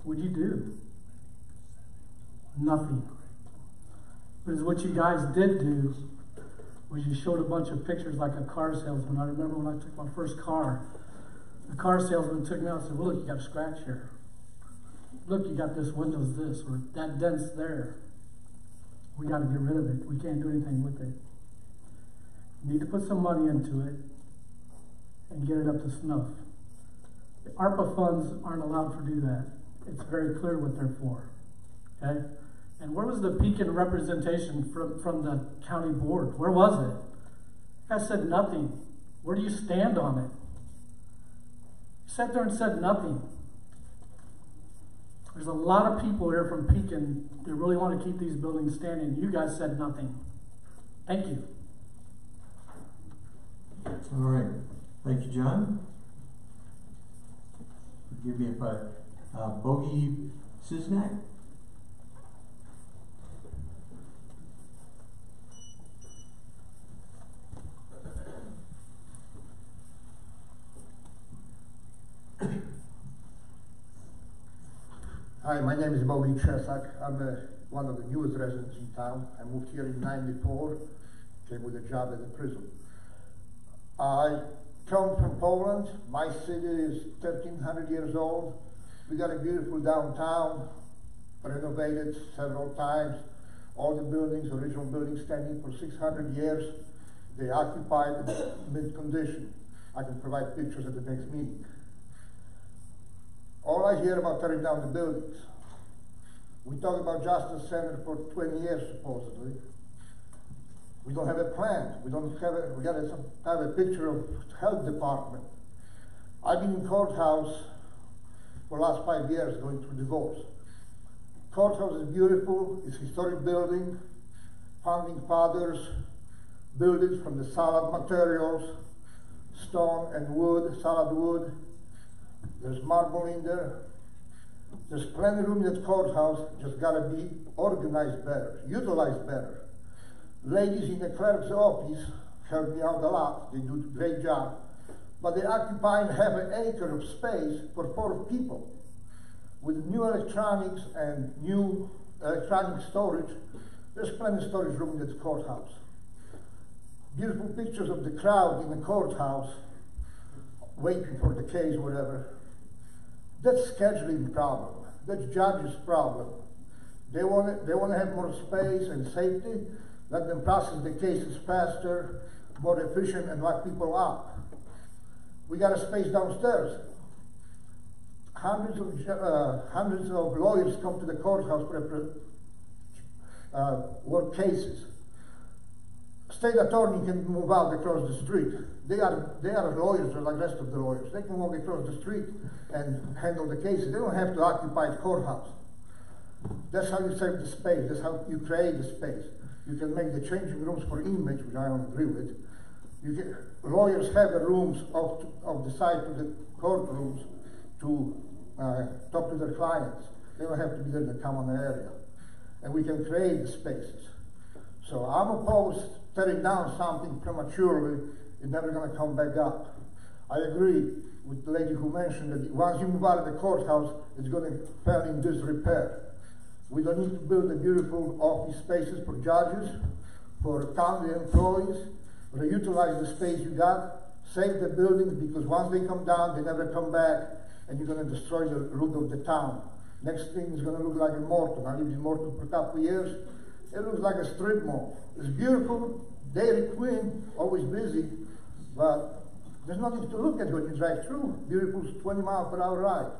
What'd you do? Nothing. But what you guys did do was you showed a bunch of pictures like a car salesman. I remember when I took my first car, the car salesman took me out and said, well, look, you got a scratch here. Look, you got this window's this, or that dent's there. We got to get rid of it. We can't do anything with it. You need to put some money into it and get it up to snuff. The ARPA funds aren't allowed to do that. It's very clear what they're for. Okay? And where was the Pekin representation from the county board? Where was it? You guys said nothing. Where do you stand on it? You sat there and said nothing. There's a lot of people here from Pekin that really want to keep these buildings standing. You guys said nothing. Thank you. All right. Thank you, John. Forgive me if Bogey Cisnak. Hi, my name is Bobby Chesak. I'm one of the newest residents in town. I moved here in '94, came with a job at the prison. I come from Poland. My city is 1,300 years old. We got a beautiful downtown, renovated several times. All the buildings, original buildings, standing for 600 years. They occupied mint condition. I can provide pictures at the next meeting. All I hear about tearing down the buildings. We talk about Justice Center for 20 years, supposedly. We don't have a plan. We gotta have a picture of health department. I've been in courthouse for the last 5 years going through divorce. Courthouse is beautiful. It's a historic building. Founding fathers built it from the solid materials, stone and wood, solid wood. There's marble in there. There's plenty of room in that courthouse, just gotta be organized better, utilized better. Ladies in the clerk's office help me out a lot. They do a great job. But they occupy half an acre of space for 4 people. With new electronics and new electronic storage, there's plenty of storage room in that courthouse. Beautiful pictures of the crowd in the courthouse waiting for the case, whatever. That's scheduling problem. That's judge's problem. They want to have more space and safety. Let them process the cases faster, more efficient, and lock people up. We got a space downstairs. hundreds of lawyers come to the courthouse for work cases. State attorney can move out across the street. They are lawyers like the rest of the lawyers. They can walk across the street and handle the cases. They don't have to occupy the courthouse. That's how you save the space. That's how you create the space. You can make the changing rooms for inmates, which I don't agree with. Lawyers have rooms of the side of the courtrooms to talk to their clients. They don't have to be there in the common area. And we can create the spaces. So I'm opposed tearing down something prematurely. It's never going to come back up. I agree with the lady who mentioned that once you move out of the courthouse, it's going to fall in disrepair. We don't need to build the beautiful office spaces for judges, for county employees. But utilize the space you got, save the buildings, because once they come down, they never come back, and you're going to destroy the look of the town. Next thing is going to look like a Morton. I lived in Morton for a couple of years. It looks like a strip mall. It's beautiful, Dairy Queen, always busy, but there's nothing to look at when you drive through. Beautiful 20-mile-per-hour ride.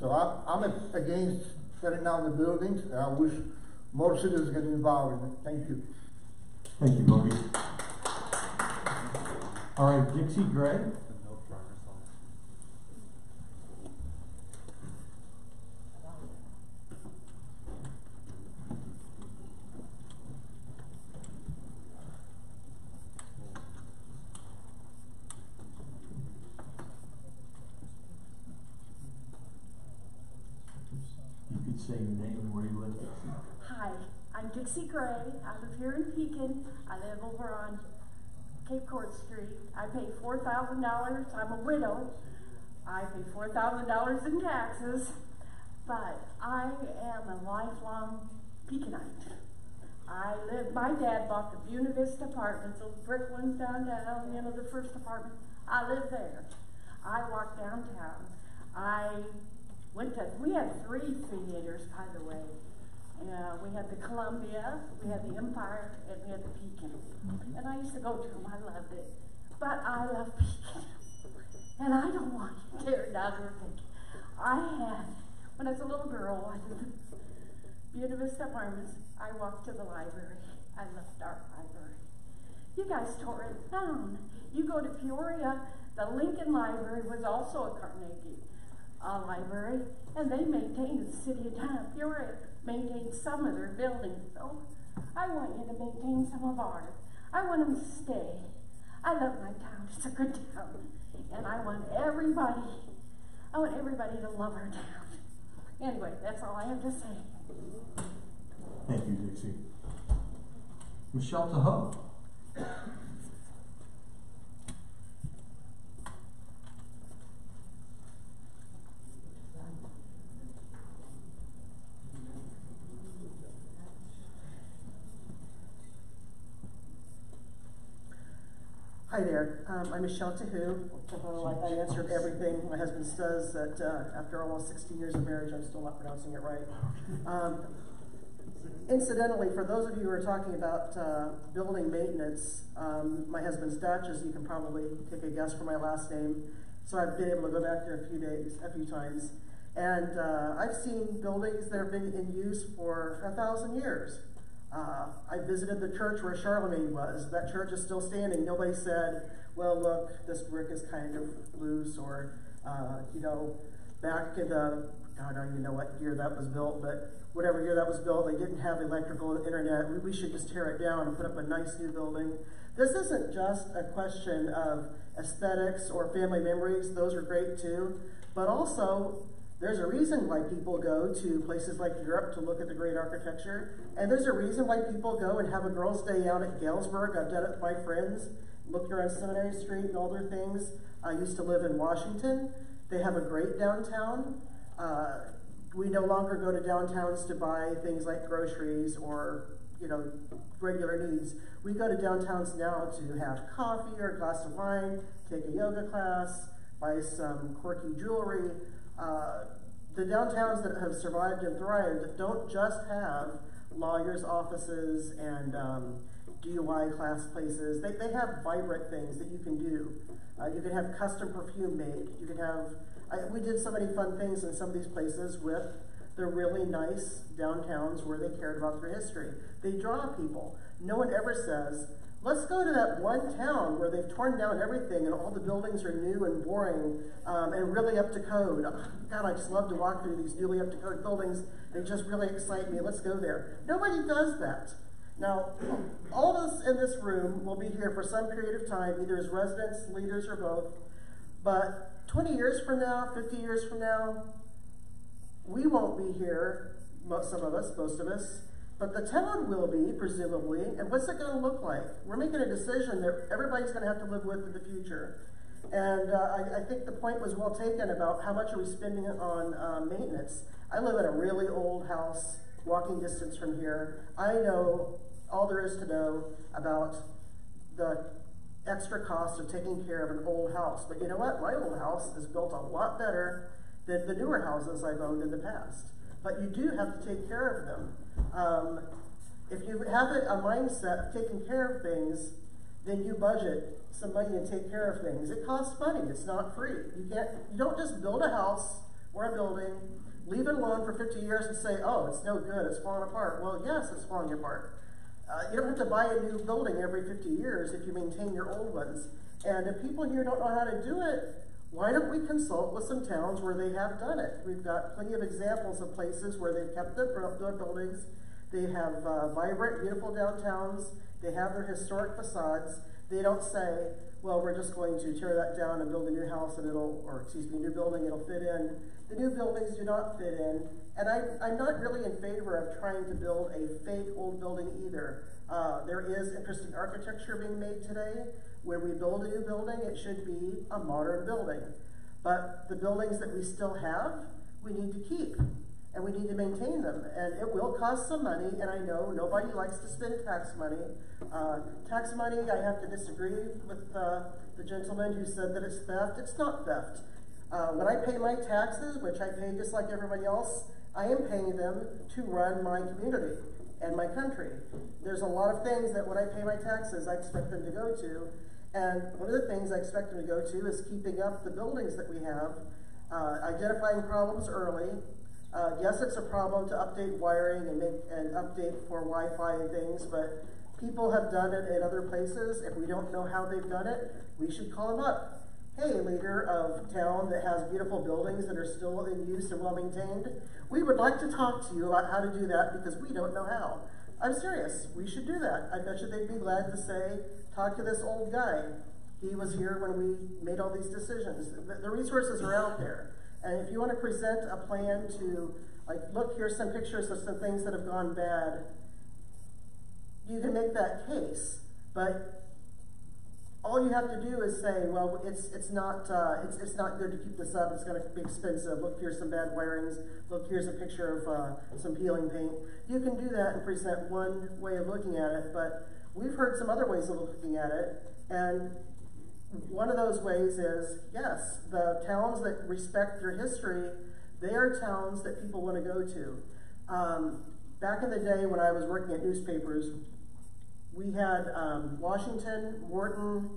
So I'm against tearing down the buildings, and I wish more citizens get involved in it. Thank you. Thank you, Bobby. All right, Dixie Gray. You could say your name and where you live. Hi, I'm Dixie Gray. I live here in Pekin. I live over on Cape Court Street. I pay $4,000. I'm a widow. I pay $4,000 in taxes, but I am a lifelong Pekinite. My dad bought the Buena Vista apartments, those brick ones downtown, the first apartment. I live there. I walk downtown. We had 3 theaters, by the way. We had the Columbia, we had the Empire, and we had the Pekin. And I used to go to them, I loved it. But I love Pekin. And I don't want to tear it down or think. When I was a little girl, I lived in Buena Vista Apartments. I walked to the library. I loved our library. You guys tore it down. You go to Peoria, the Lincoln Library was also a Carnegie library, and they maintained the city of town. Peoria maintained some of their buildings, so I want you to maintain some of ours. I want them to stay. I love my town. It's a good town, and I want everybody to love our town. Anyway, that's all I have to say. Thank you, Dixie. Michelle Tahoe. Hi there, I'm Michelle Tahoe. I answered everything. My husband says that after almost 60 years of marriage, I'm still not pronouncing it right. Incidentally, for those of you who are talking about building maintenance, my husband's Dutch, as you can probably take a guess from my last name. So I've been able to go back there a few times. And I've seen buildings that have been in use for 1,000 years. I visited the church where Charlemagne was. That church is still standing. Nobody said, well, look, this brick is kind of loose, or, back in the, I don't even know what year that was built, but whatever year that was built, they didn't have electrical internet. We should just tear it down and put up a nice new building. This isn't just a question of aesthetics or family memories. Those are great too, but also, there's a reason why people go to places like Europe to look at the great architecture, and there's a reason why people go and have a girls' day out at Galesburg. I've done it with my friends, looked around Seminary Street and all their things. I used to live in Washington. They have a great downtown. We no longer go to downtowns to buy things like groceries or, regular needs. We go to downtowns now to have coffee or a glass of wine, take a yoga class, buy some quirky jewelry. The downtowns that have survived and thrived don't just have lawyers' offices and DUI class places. They have vibrant things that you can do. You can have custom perfume made. You can have We did so many fun things in some of these places with the really nice downtowns where they cared about their history. They draw people. No one ever says, let's go to that one town where they've torn down everything and all the buildings are new and boring and really up to code. God, I just love to walk through these newly up to code buildings. They just really excite me. Let's go there. Nobody does that. Now, all of us in this room will be here for some period of time, either as residents, leaders, or both. But 20 years from now, 50 years from now, we won't be here, some of us, most of us, but the town will be, presumably, and what's it going to look like? We're making a decision that everybody's going to have to live with in the future. And I think the point was well taken about how much are we spending on maintenance. I live in a really old house, walking distance from here. I know all there is to know about the extra cost of taking care of an old house. But you know what? My old house is built a lot better than the newer houses I've owned in the past. But you do have to take care of them. If you have a mindset of taking care of things, then you budget some money and take care of things. It costs money. It's not free. You don't just build a house or a building, leave it alone for 50 years and say, oh, it's no good, it's falling apart. Well, yes, it's falling apart. You don't have to buy a new building every 50 years if you maintain your old ones. And if people here don't know how to do it, why don't we consult with some towns where they have done it? We've got plenty of examples of places where they've kept their buildings. They have vibrant, beautiful downtowns. They have their historic facades. They don't say, well, we're just going to tear that down and build a new house and new building, it'll fit in. The new buildings do not fit in. And I'm not really in favor of trying to build a fake old building either. There is interesting architecture being made today. When we build a new building, it should be a modern building. But the buildings that we still have, we need to keep. And we need to maintain them. And it will cost some money, and I know nobody likes to spend tax money. Tax money, I have to disagree with the gentleman who said that it's theft. It's not theft. When I pay my taxes, which I pay just like everybody else, I am paying them to run my community and my country. There's a lot of things that when I pay my taxes, I expect them to go to. And one of the things I expect them to go to is keeping up the buildings that we have, identifying problems early. Yes, it's a problem to update wiring and update for Wi-Fi and things, but people have done it in other places. If we don't know how they've done it, we should call them up. Hey, leader of town that has beautiful buildings that are still in use and well maintained, we would like to talk to you about how to do that because we don't know how. I'm serious, we should do that. I bet you they'd be glad to say, talk to this old guy. He was here when we made all these decisions. The resources are out there. And if you want to present a plan to, like, look, here's some pictures of some things that have gone bad, you can make that case. But all you have to do is say, well, it's not good to keep this up. It's going to be expensive. Look, here's some bad wirings. Look, here's a picture of some peeling paint. You can do that and present one way of looking at it, but we've heard some other ways of looking at it, and one of those ways is, yes, the towns that respect their history, they are towns that people want to go to. Back in the day when I was working at newspapers, we had Washington, Morton,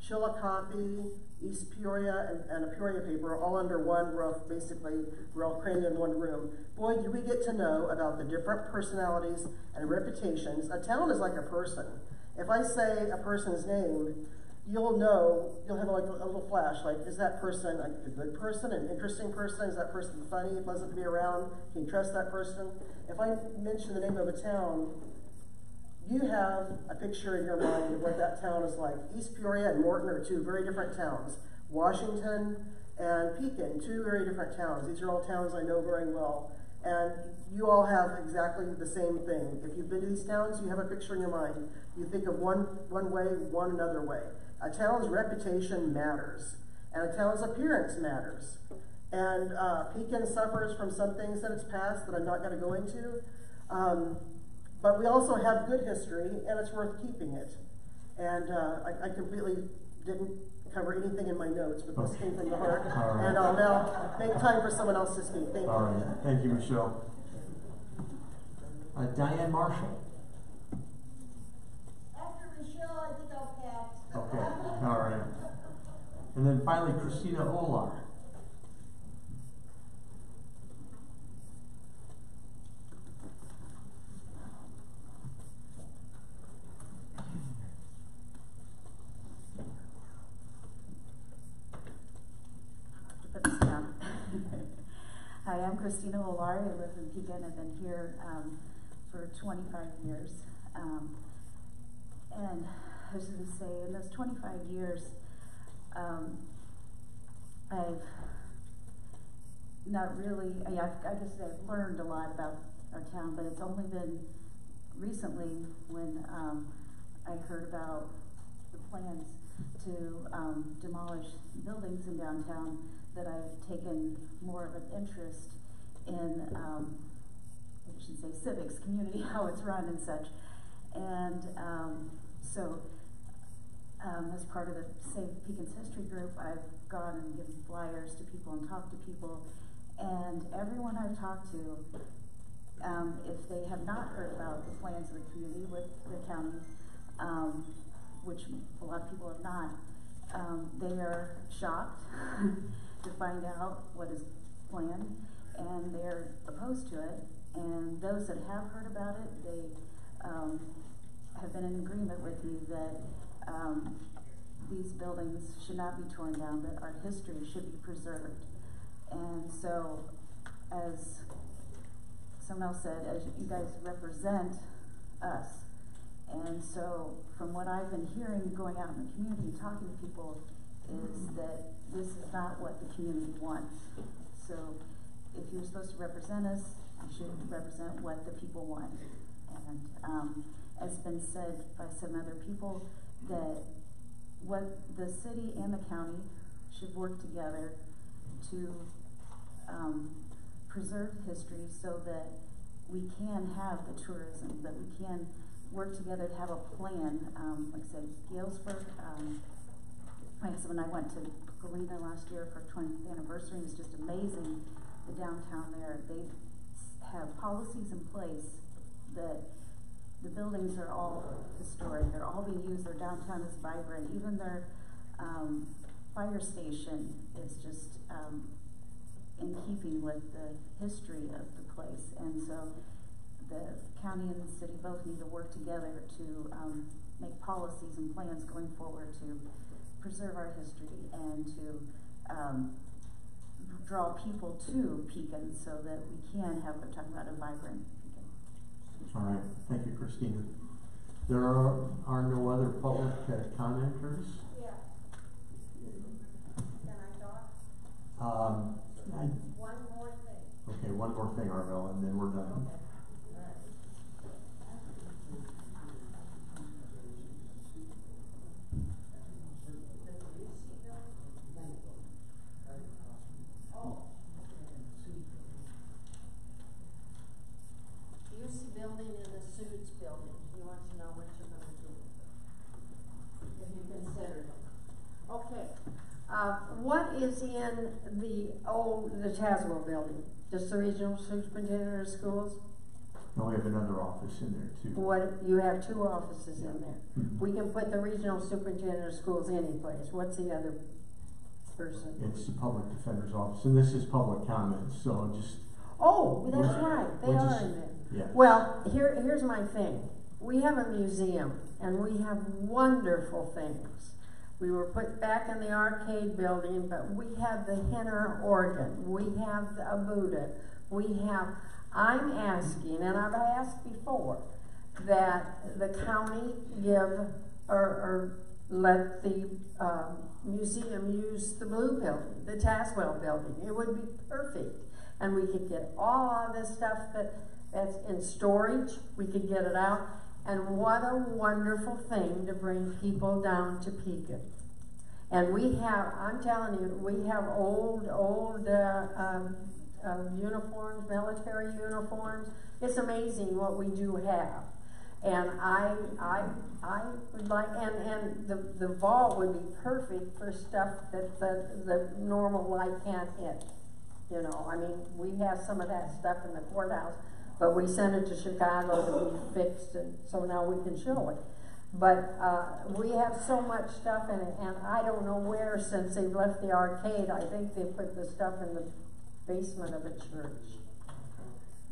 Chillicothe, East Peoria, and a Peoria paper all under one roof. Basically, we're all crammed in one room. Boy, did we get to know about the different personalities and reputations. A town is like a person. If I say a person's name, you'll know, you'll have like a little flash, like, is that person a good person, an interesting person? Is that person funny, pleasant to be around? Can you trust that person? If I mention the name of a town, you have a picture in your mind of what that town is like. East Peoria and Morton are two very different towns. Washington and Pekin, two very different towns. These are all towns I know very well. And you all have exactly the same thing. If you've been to these towns, you have a picture in your mind. You think of one way, one another way. A town's reputation matters, and a town's appearance matters. And Pekin suffers from some things in its past that I'm not going to go into. But we also have good history, and it's worth keeping it. And I completely didn't cover anything in my notes, but this came from the heart. Right. And I'll now make time for someone else to speak. Thank you. All right. Thank you, Michelle. Diane Marshall. After Michelle, I think I'll pass. Okay. All right. And then finally, Christina Olar. I am Christina Olari. I live in Pekin. I've been here for 25 years. And I was going to say, in those 25 years, I've not really, I guess I've learned a lot about our town, but it's only been recently when I heard about the plans to demolish buildings in downtown that I've taken more of an interest in, I should say civics, community, how it's run and such. And so as part of the Save Pekin's History group, I've gone and given flyers to people and talked to people. And everyone I've talked to, if they have not heard about the plans of the community with the county, which a lot of people have not, they are shocked to find out what is planned, and they're opposed to it. And those that have heard about it, they have been in agreement with me that these buildings should not be torn down, that our history should be preserved. And so, as someone else said, as you guys represent us, and so from what I've been hearing going out in the community, talking to people, is that this is not what the community wants. So if you're supposed to represent us, you should represent what the people want. And as been said by some other people, that what the city and the county should work together to preserve history so that we can have the tourism, that we can work together to have a plan. Like I said, Galesburg, my husband and I went to Galena last year for 20th anniversary. It was just amazing, the downtown there. They have policies in place that the buildings are all historic. They're all being used. Their downtown is vibrant. Even their fire station is just in keeping with the history of the place. And so the county and the city both need to work together to make policies and plans going forward to preserve our history and to draw people to Pekin so that we can have, we're talking about a vibrant Pekin. All right, thank you, Christina. There are no other public commenters? Yeah. Can I talk? One more thing. Okay, one more thing, Arvell, and then we're done. Okay. Building and the suits building. He wants to know what you're going to do with it, if you consider it. Okay. What is in the Tazewell building? Just the regional superintendent of schools? No, we have another office in there too. What, you have two offices in there. Mm-hmm. We can put the regional superintendent of schools any place. What's the other person? It's the public defender's office, and this is public comment, so just. Oh, that's right. They are in there. Yeah. Well, here's my thing. We have a museum, and we have wonderful things. We were put back in the arcade building, but we have the Henner organ. We have a Buddha. I'm asking, and I've asked before, that the county give or let the museum use the blue building, the Tazewell building. It would be perfect. And we could get all of this stuff that's in storage, we could get it out, and what a wonderful thing to bring people down to Pekin. And we have, I'm telling you, we have old uniforms, military uniforms. It's amazing what we do have. And I would like, and the vault would be perfect for stuff that the normal light can't hit. You know, I mean, we have some of that stuff in the courthouse, but we sent it to Chicago to be fixed, and so now we can show it. But we have so much stuff in it, and I don't know where, since they've left the arcade, I think they put the stuff in the basement of a church.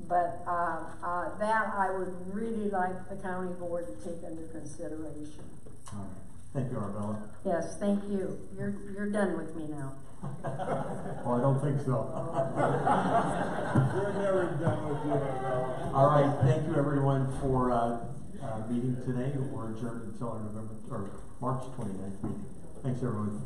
But that I would really like the county board to take into consideration. All right. Thank you, Arabella. Yes, thank you. You're done with me now. Well, I don't think so. We're never done with you, Arabella. All right, thank you everyone for meeting today. We're adjourned until our March 29th meeting. Thanks everyone.